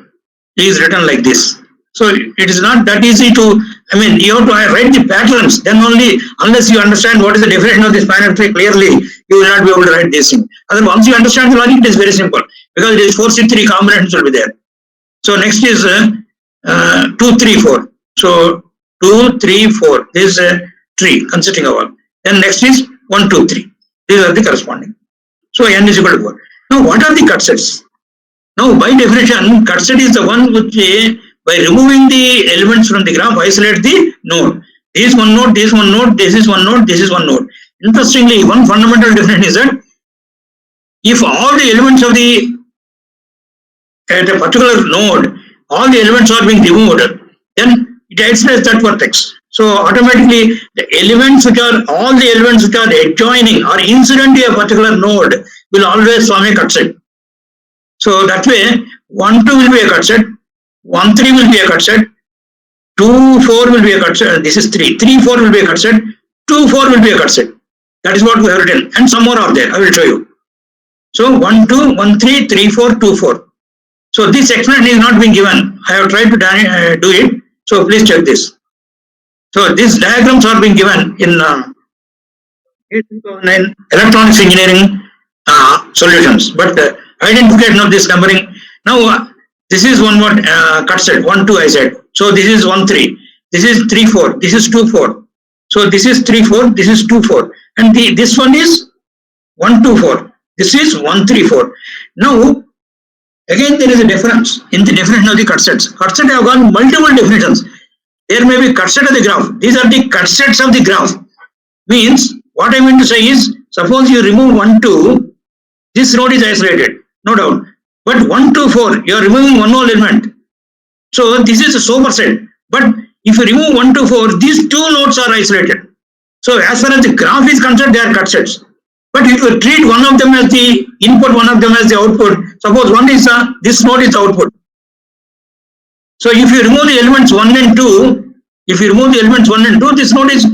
is written like this. So it is not that easy to, I mean, you have to write the patterns, then only, unless you understand what is the definition of this spanning tree clearly, you will not be able to write this thing. Otherwise, once you understand the logic, it is very simple, because it is 4, 6, 3 combinations will be there. So next is 2, 3, 4. So 2, 3, 4. This is a tree consisting of all. Then next is 1, 2, 3. These are the corresponding. So n is equal to 4. Now what are the cut sets? Now by definition, cut set is the one which by removing the elements from the graph isolates the node. This is one node, this is one node, this is one node, this is one node. Interestingly, one fundamental difference is that if all the elements of at a particular node, all the elements are being removed, then it isolates that vertex. So automatically the elements which are, all the elements which are adjoining or incident to a particular node will always form a cut set. So that way 1, 2 will be a cut set, 1, 3 will be a cut set, 2, 4 will be a cut set, this is 3, 3, 4 will be a cut set, 2, 4 will be a cut set. That is what we have written, and some more are there, I will show you. So 1, 2, 1, 3, 3, 4, 2, 4. So this explanation is not being given. I have tried to do it. So please check this. So these diagrams are being given in 2009 electronics engineering solutions, but identification of this numbering. Now this is one what cut set 1 2 I said. So this is 1 3. This is 3 4. This is 2 4. So this is 3 4. This is 2 4. And this one is 1 2 4. This is 1 3 4. Now again there is a difference in the definition of the cut sets. Cut set have got multiple definitions. There may be cut set of the graph. These are the cut sets of the graph. Means what I mean to say is, suppose you remove 1 2, this node is isolated, no doubt. But 1 2 4, you are removing one whole element. So this is a superset. But if you remove 1 2 4, these two nodes are isolated. So as far as the graph is concerned, they are cut sets. But if you treat one of them as the input, one of them as the output, suppose one is this node is the output. So if you remove the elements 1 and 2, if you remove the elements 1 and 2, this node is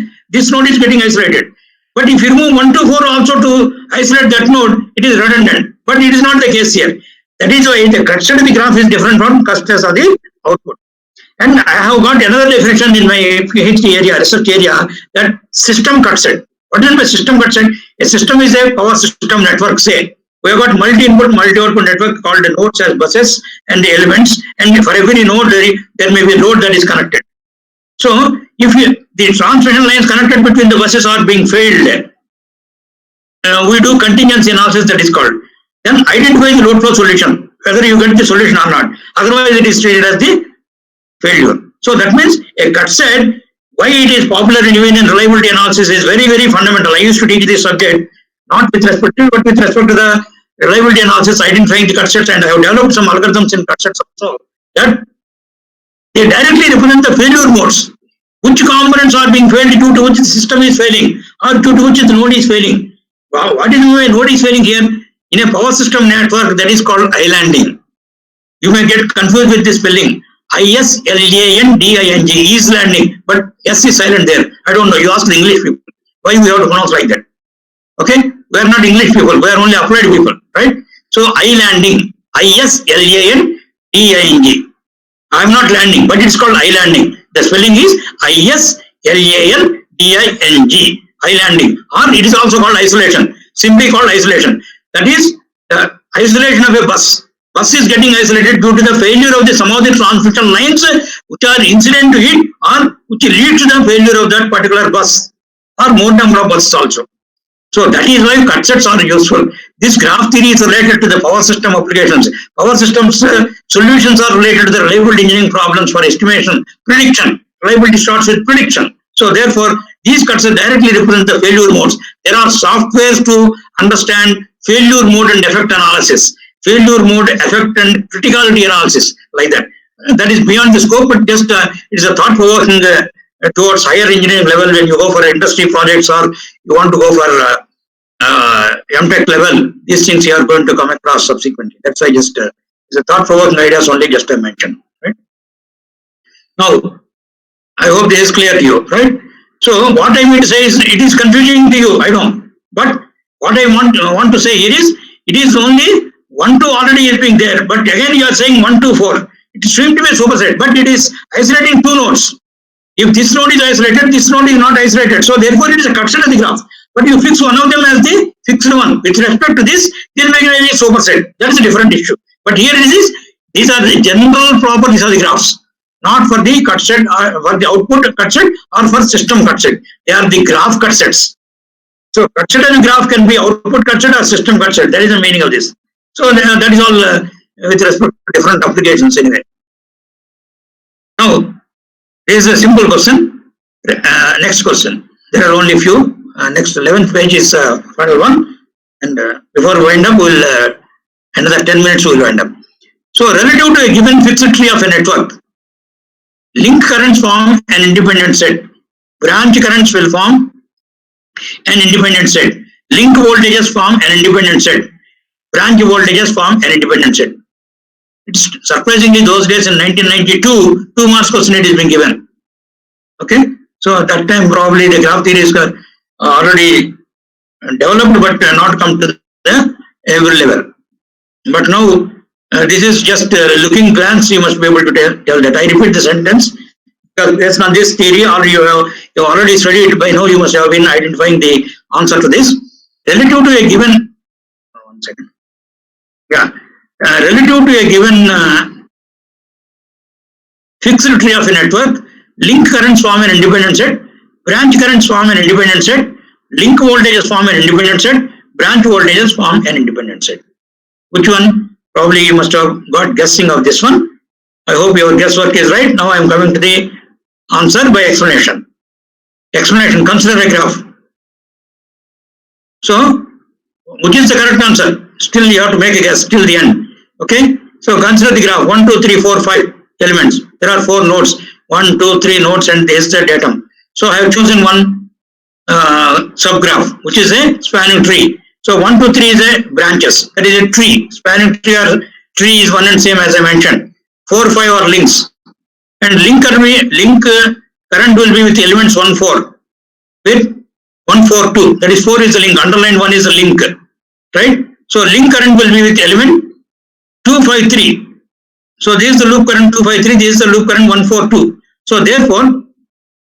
getting isolated. But if you remove 1 to 4 also to isolate that node, it is redundant. But it is not the case here. That is why the cut set of the graph is different from cut sets of the output. And I have got another definition in my PhD area, research area, that system cut set. What is by system cut set? A system is a power system network, say. We have got multi-input, multi-output network called the nodes as buses and the elements, and for every node there may be a load that is connected. So if the transmission lines connected between the buses are being failed, we do contingency analysis, that is called. Then identify the load flow solution, whether you get the solution or not. Otherwise it is treated as the failure. So that means a cut set, why it is popular even in reliability analysis, is very, very fundamental. I used to teach this subject, not with respect to, but with respect to the reliability analysis, identifying the cut sets, and I have developed some algorithms in cut sets also, that they directly represent the failure modes. Which components are being failed, due to which the system is failing, or due to which the node is failing. Wow, what is the node is failing here? In a power system network, that is called islanding. You may get confused with the spelling. ISLANDING, is landing, but S is silent there. I don't know. You ask the English people why we have to pronounce like that. Okay, we are not English people. We are only applied people, right? So islanding, ISLANDING. I am not landing, but it's called islanding. The spelling is ISLANDING, islanding, or it is also called isolation. Simply called isolation. That is the isolation of a bus. Bus is getting isolated due to the failure of some of the transmission lines which are incident to it, or which lead to the failure of that particular bus, or more number of buses also. So that is why cut sets are useful. This graph theory is related to the power system applications. Power systems solutions are related to the reliability engineering problems for estimation, prediction. Reliability starts with prediction. So therefore, these cuts directly represent the failure modes. There are softwares to understand failure mode and defect analysis, failure mode, effect and criticality analysis, like that. That is beyond the scope, but just it is a thought provoking towards higher engineering level when you go for industry projects, or you want to go for MTech level. These things you are going to come across subsequently. That's why just it's a thought provoking ideas only, just I mentioned. Right now, I hope this is clear to you, right? So what I mean to say is, it is confusing to you, I know, but what I want to say here is, it is only 1 2 already is being there, but again you are saying 1 2 4. It seems to be a superset, but it is isolating two nodes. If this node is isolated, this node is not isolated. So therefore it is a cut set of the graph. But you fix one of them as the fixed one. With respect to this, will make it a superset. That is a different issue. But here it is, these are the general properties of the graphs, not for the cut set, or for the output cut set, or for system cut set. They are the graph cut sets. So cut set of the graph can be output cut set or system cut set. That is the meaning of this. So that is all with respect to different applications anyway. Now, there is a simple question. Next question. There are only few. Next 11th page is final one. And before we wind up, we'll another 10 minutes we will wind up. So relative to a given fixed tree of a network, link currents form an independent set. Branch currents will form an independent set. Link voltages form an independent set. Branch voltages form an independent set. It's surprisingly those days in 1992, 2 marks question it is being given. Okay, so at that time probably the graph theory is already developed, but not come to the every level. But now this is just looking glance. You must be able to tell that. I repeat the sentence: Because based on this theory, or you have already studied by now, you must have been identifying the answer to this. Relative to a given, 1 second. Yeah, relative to a given fixed tree of a network, link currents form an independent set, branch currents form an independent set, link voltages form an independent set, branch voltages form an independent set. Which one? Probably you must have got guessing of this one. I hope your guesswork is right. Now I am coming to the answer by explanation. Explanation, consider a graph. So, which is the correct answer? Still you have to make a guess till the end. Okay? So consider the graph, 1, 2, 3, 4, 5 elements. There are 4 nodes, 1, 2, 3 nodes, and this is the datum. So I have chosen one subgraph, which is a spanning tree. So 1, 2, 3 is a branches. That is a tree. Spanning tree or tree is one and same as I mentioned. 4, 5 are links. And link current will be with elements 1, 4 with 1, 4, 2. That is 4 is the link. Underlined 1 is the link. Right? So link current will be with element 2, 5, 3. So this is the loop current 2, 5, 3. This is the loop current 1, 4, 2. So therefore,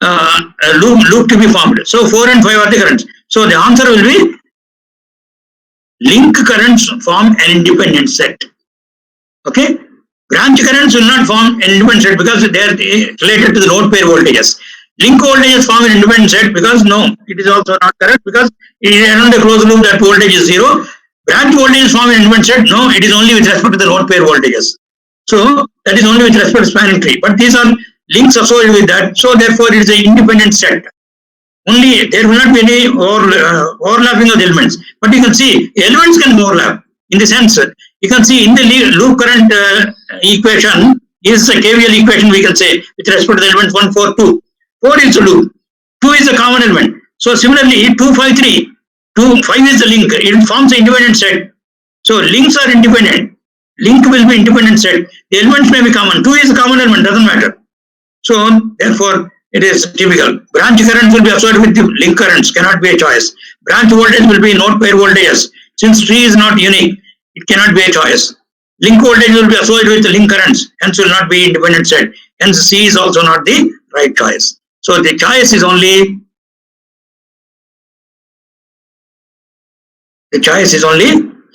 a loop to be formed. So 4 and 5 are the currents. So the answer will be link currents form an independent set. Okay? Branch currents will not form an independent set because they are related to the node pair voltages. Link voltages form an independent set because no, it is also not correct because it is around the closed loop that voltage is 0. Branch voltages form an independent set. No, it is only with respect to the node pair voltages. So that is only with respect to spanning tree. But these are links associated with that. So therefore it is an independent set. Only there will not be any overlapping of the elements. But you can see elements can overlap in the sense you can see in the loop current equation is a KVL equation we can say with respect to the elements 1, 4, 2. 4 is the loop. 2 is the common element. So similarly 2, 5, 3. 2, 5 is the link. It forms an independent set. So links are independent. Link will be independent set. The elements may be common. 2 is a common element, doesn't matter. So therefore it is typical. Branch currents will be associated with the link currents, cannot be a choice. Branch voltage will be node pair voltages. Since tree is not unique, it cannot be a choice. Link voltage will be associated with the link currents, hence will not be independent set. Hence C is also not the right choice. So the choice is only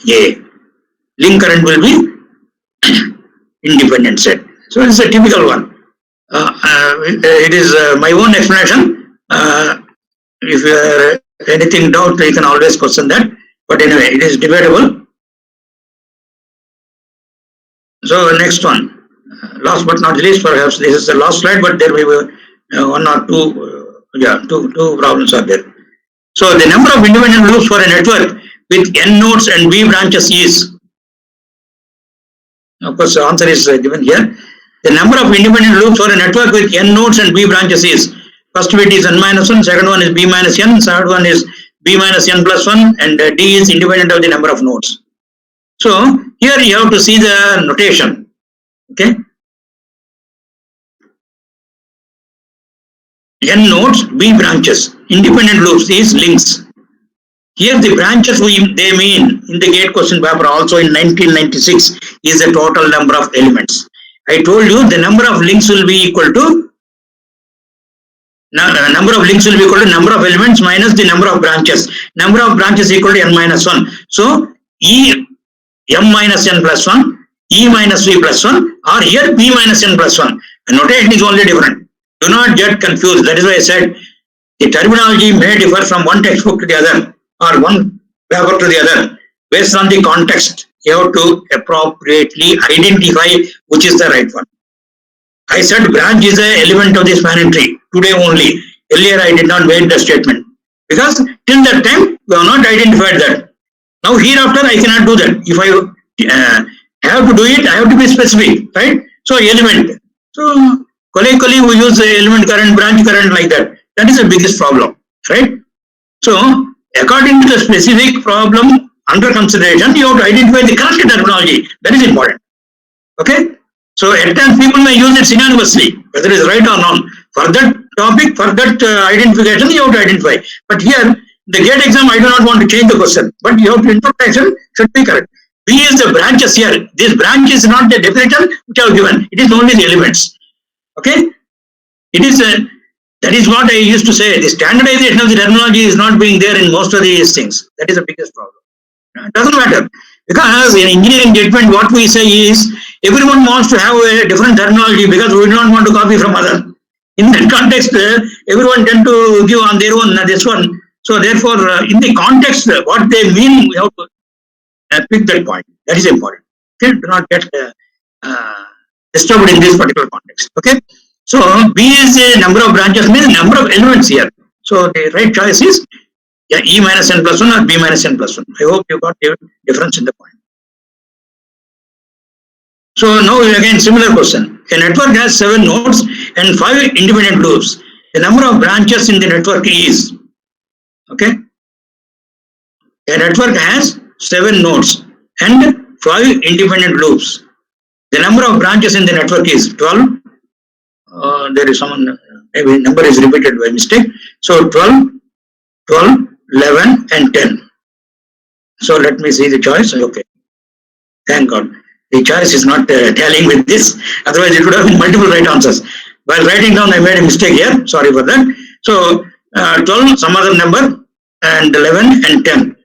A. Link current will be independent set. So it's a typical one. It is my own explanation. If you have anything doubt, you can always question that. But anyway, it is debatable. So next one, last but not least, perhaps this is the last slide, but there may be 1 or 2, two problems are there. So the number of independent loops for a network with n nodes and b branches is, of course, the answer is given here. The number of independent loops for a network with n nodes and b branches is, first bit is n minus 1, second one is b minus n, third one is b minus n plus 1, and d is independent of the number of nodes. So here you have to see the notation. Okay. N nodes, b branches, independent loops is links. Here the branches they mean in the gate question paper also in 1996 is the total number of elements. I told you the number of links will be equal to number of elements minus the number of branches. Number of branches equal to n minus 1. So E m minus n plus 1, E minus v plus 1, or here b minus n plus 1. The notation is only different. Do not get confused. That is why I said the terminology may differ from one textbook to the other or one paper to the other. Based on the context, you have to appropriately identify which is the right one. I said branch is an element of the spanning tree today only. Earlier I did not make the statement because till that time we have not identified that. Now hereafter I cannot do that. If I have to do it, I have to be specific, right? So element. So colloquially we use the element current, branch current like that. That is the biggest problem, right? So according to the specific problem under consideration, you have to identify the correct terminology. That is important. Okay? So at times people may use it synonymously, whether it is right or not. For that topic, for that identification, you have to identify. But here, the gate exam, I do not want to change the question. But you have to interpretation should be correct. B is the branches here. This branch is not the definition which I have given. It is only the elements. Okay? It is that is what I used to say. The standardization of the terminology is not being there in most of these things. That is the biggest problem. It doesn't matter, because in engineering judgment, what we say is everyone wants to have a different terminology because we do not want to copy from other. In that context, everyone tend to give on their own this one. So therefore, in the context, what they mean, we have to pick that point. That is important. Okay, do not get disturbed in this particular context. Okay, so B is a number of branches, means number of elements here. So the right choice is E minus n plus 1 or B minus n plus 1. I hope you got the difference in the point. So now again similar question. A network has 7 nodes and 5 independent loops. The number of branches in the network is, okay, a network has 7 nodes and 5 independent loops. The number of branches in the network is 12. There is someone, maybe number is repeated by mistake. So 12, 12, 11 and 10. So let me see the choice. Okay, thank God. The choice is not tallying with this. Otherwise, it would have been multiple right answers. While writing down, I made a mistake here. Sorry for that. So 12, some other number, and 11 and 10.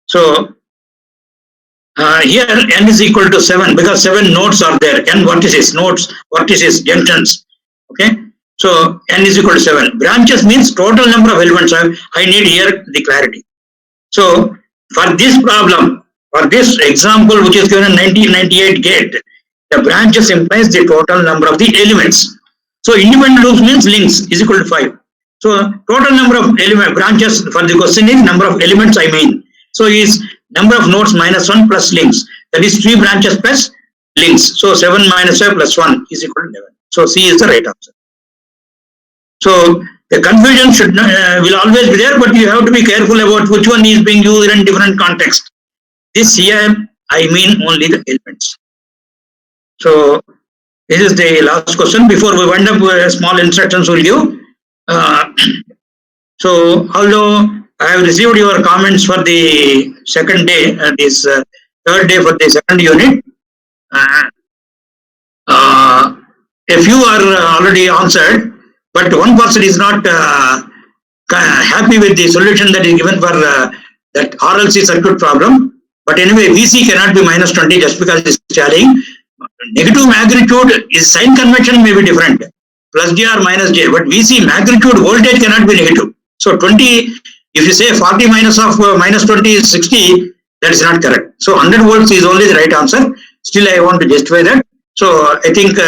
So here n is equal to 7 because 7 nodes are there. N vertices, nodes, vertices, junctions. Okay. So n is equal to 7. Branches means total number of elements. I need here the clarity. So for this problem, for this example which is given in 1998 gate, the branches implies the total number of the elements. So independent loops means links is equal to 5. So total number of element branches for the question is number of elements I mean. So is number of nodes minus 1 plus links. That is 3 branches plus links. So 7 minus 5 plus 1 is equal to 11. So C is the right answer. So the confusion should will always be there, but you have to be careful about which one is being used in different context. This here I mean only the elements. So this is the last question before we wind up with small instructions will give. So although I have received your comments for the second day, this third day for the second unit, a few are already answered. But one person is not happy with the solution that is given for that RLC circuit problem. But anyway, VC cannot be minus 20 just because it is tallying. Negative magnitude is sign convention may be different, plus J or minus J. But VC magnitude voltage cannot be negative. So 20, if you say 40 minus of minus 20 is 60, that is not correct. So 100 volts is only the right answer. Still, I want to justify that. So I think.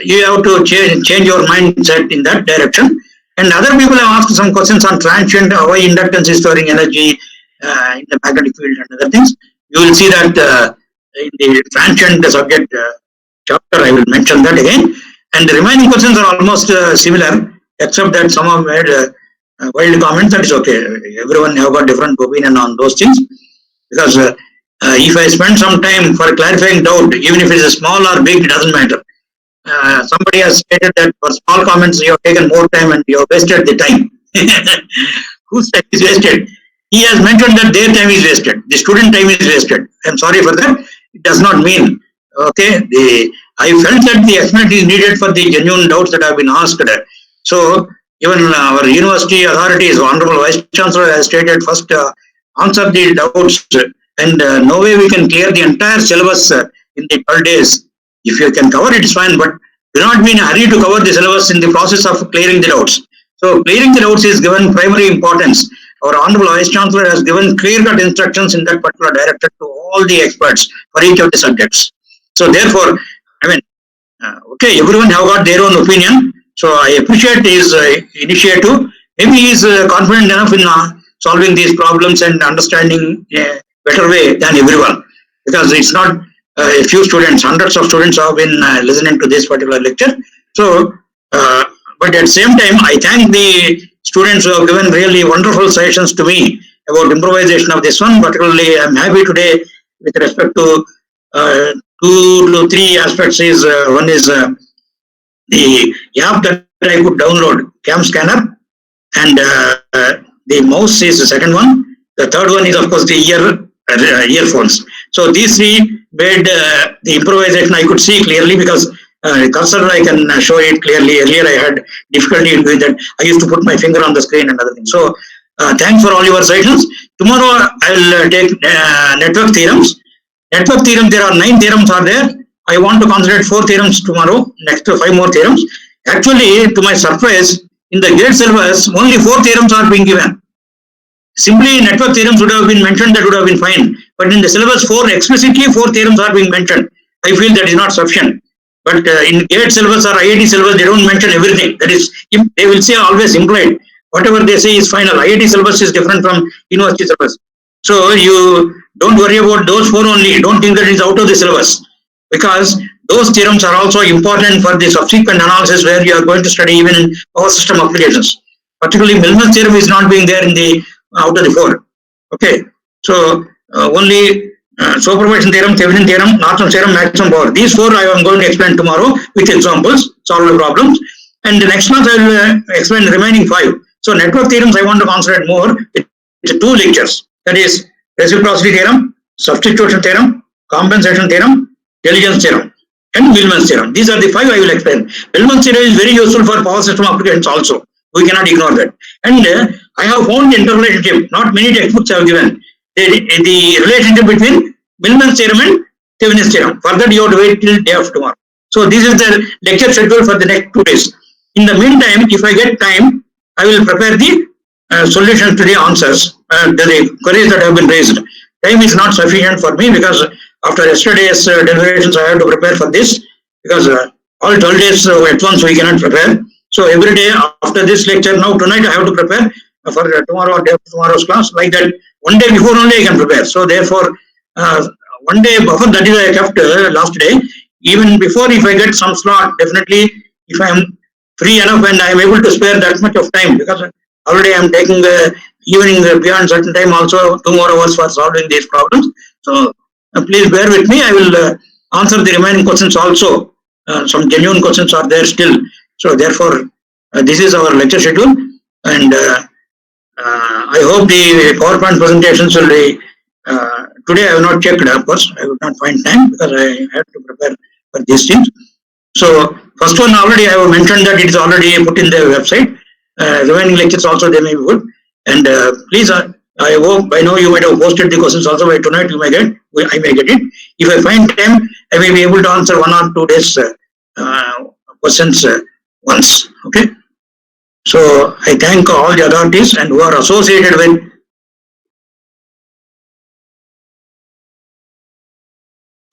You have to change your mindset in that direction. And other people have asked some questions on transient, why inductance is storing energy in the magnetic field and other things. You will see that in the transient subject chapter, I will mention that again. And the remaining questions are almost similar, except that some have made wild comments. That is okay. Everyone have got different opinion on those things. Because if I spend some time for clarifying doubt, even if it is small or big, it doesn't matter. Somebody has stated that for small comments you have taken more time and you have wasted the time. Whose time is wasted? He has mentioned that their time is wasted. The student time is wasted. I am sorry for that. It does not mean. Okay. I felt that the explanation is needed for the genuine doubts that have been asked. So even our university authorities, Honorable Vice Chancellor has stated first answer the doubts, and no way we can clear the entire syllabus in the 12 days. If you can cover it, it's fine, but do not be in a hurry to cover the syllabus in the process of clearing the doubts. So clearing the doubts is given primary importance. Our Honorable Vice Chancellor has given clear-cut instructions in that particular direction to all the experts for each of the subjects. So therefore, I mean, okay, everyone have got their own opinion. So I appreciate his initiative. Maybe he is confident enough in solving these problems and understanding a better way than everyone. Because it's not a few students, hundreds of students have been listening to this particular lecture. So, but at the same time, I thank the students who have given really wonderful suggestions to me about improvisation of this one. Particularly, I'm happy today with respect to 2 to 3 aspects. Is one is the app that I could download, Cam Scanner, and the mouse is the second one. The third one is of course the earphones. So these 3 made the improvisation I could see clearly, because cursor, I can show it clearly. Earlier I had difficulty in doing that. I used to put my finger on the screen and other things. So thanks for all your suggestions. Tomorrow I will take network theorems. Network theorem, there are 9 theorems are there. I want to concentrate 4 theorems tomorrow, next 5 more theorems. Actually, to my surprise, in the GATE syllabus, only 4 theorems are being given. Simply network theorems would have been mentioned, that would have been fine. But in the syllabus 4, explicitly 4 theorems are being mentioned. I feel that is not sufficient. But in GATE syllabus or IIT syllabus, they don't mention everything. That is, they will say always implied. Whatever they say is final. IIT syllabus is different from university syllabus. So you don't worry about those 4 only. Don't think that it is out of the syllabus. Because those theorems are also important for the subsequent analysis where you are going to study even in power system applications. Particularly Millman's theorem is not being there in the out of the 4. Okay. So only superposition theorem, Thevenin theorem, Norton theorem, maximum power. These 4 I am going to explain tomorrow with examples, solve the problems. And the next month I will explain the remaining 5. So network theorems I want to concentrate more. It's 2 lectures. That is reciprocity theorem, substitution theorem, compensation theorem, diligence theorem, and Millman's theorem. These are the 5 I will explain. Millman's theorem is very useful for power system applications also. We cannot ignore that. And I have found the interrelationship. Not many textbooks have given the relationship between Millman's theorem and Thevenin's theorem. For that, you have to wait till day of tomorrow. So this is the lecture schedule for the next 2 days. In the meantime, if I get time, I will prepare the solutions to the answers, the queries that have been raised. Time is not sufficient for me because after yesterday's deliberations, I have to prepare for this because all 12 days at once we cannot prepare. So every day after this lecture, now tonight I have to prepare for tomorrow or day after tomorrow's class. Like that, one day before only I can prepare. So therefore, one day buffer, that is I kept last day. Even before, if I get some slot, definitely if I am free enough and I am able to spare that much of time, because already I am taking the evening beyond certain time also 2 more hours for solving these problems. So please bear with me. I will answer the remaining questions also. Some genuine questions are there still. So therefore, this is our lecture schedule, and I hope the PowerPoint presentations will be. Today I have not checked, of course. I would not find time because I have to prepare for these things. So first one already I have mentioned that it is already put in the website. Remaining lectures also they may be good. And please, I hope by now you might have posted the questions also. By tonight you may get. I may get it. If I find time, I may be able to answer 1 or 2 days questions once. Okay. So I thank all the authorities and who are associated with.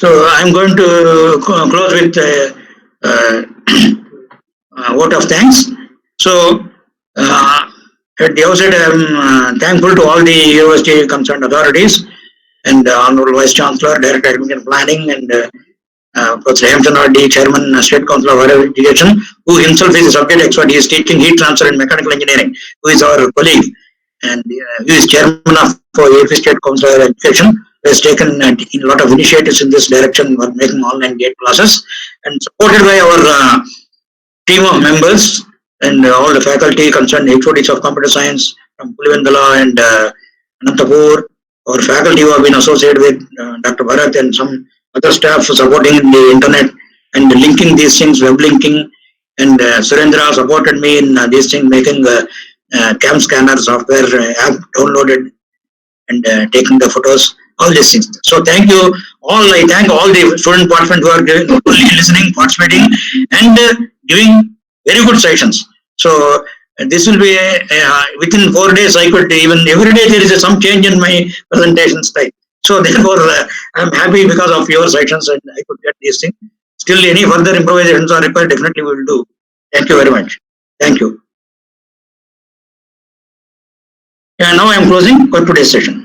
So I'm going to close with a vote of thanks. So at the outset, I'm thankful to all the university concerned authorities and Honorable Vice Chancellor, Director of Admission Planning, and Professor Hemchandra Reddy, Chairman, State Council of Higher Education, who himself is a subject expert. He is teaching heat transfer and mechanical engineering, who is our colleague, and he is Chairman of AP State Council of Higher Education, who has taken a lot of initiatives in this direction for making online GATE classes, and supported by our team of members and all the faculty concerned, HODs of computer science from Pulivendala and Anantapur, our faculty who have been associated with Dr. Bharat and some other staff supporting the internet and linking these things, web linking, and Surendra supported me in these things, making cam scanner software app downloaded and taking the photos, all these things. So thank you all. I thank all the student participants who are listening, participating, and giving very good sessions. So this will be within 4 days. I could even every day there is some change in my presentation style. So therefore, I'm happy because of your sessions and I could get these things. Still, any further improvisations are required, definitely we will do. Thank you very much. Thank you. Yeah, now I am closing for today's session.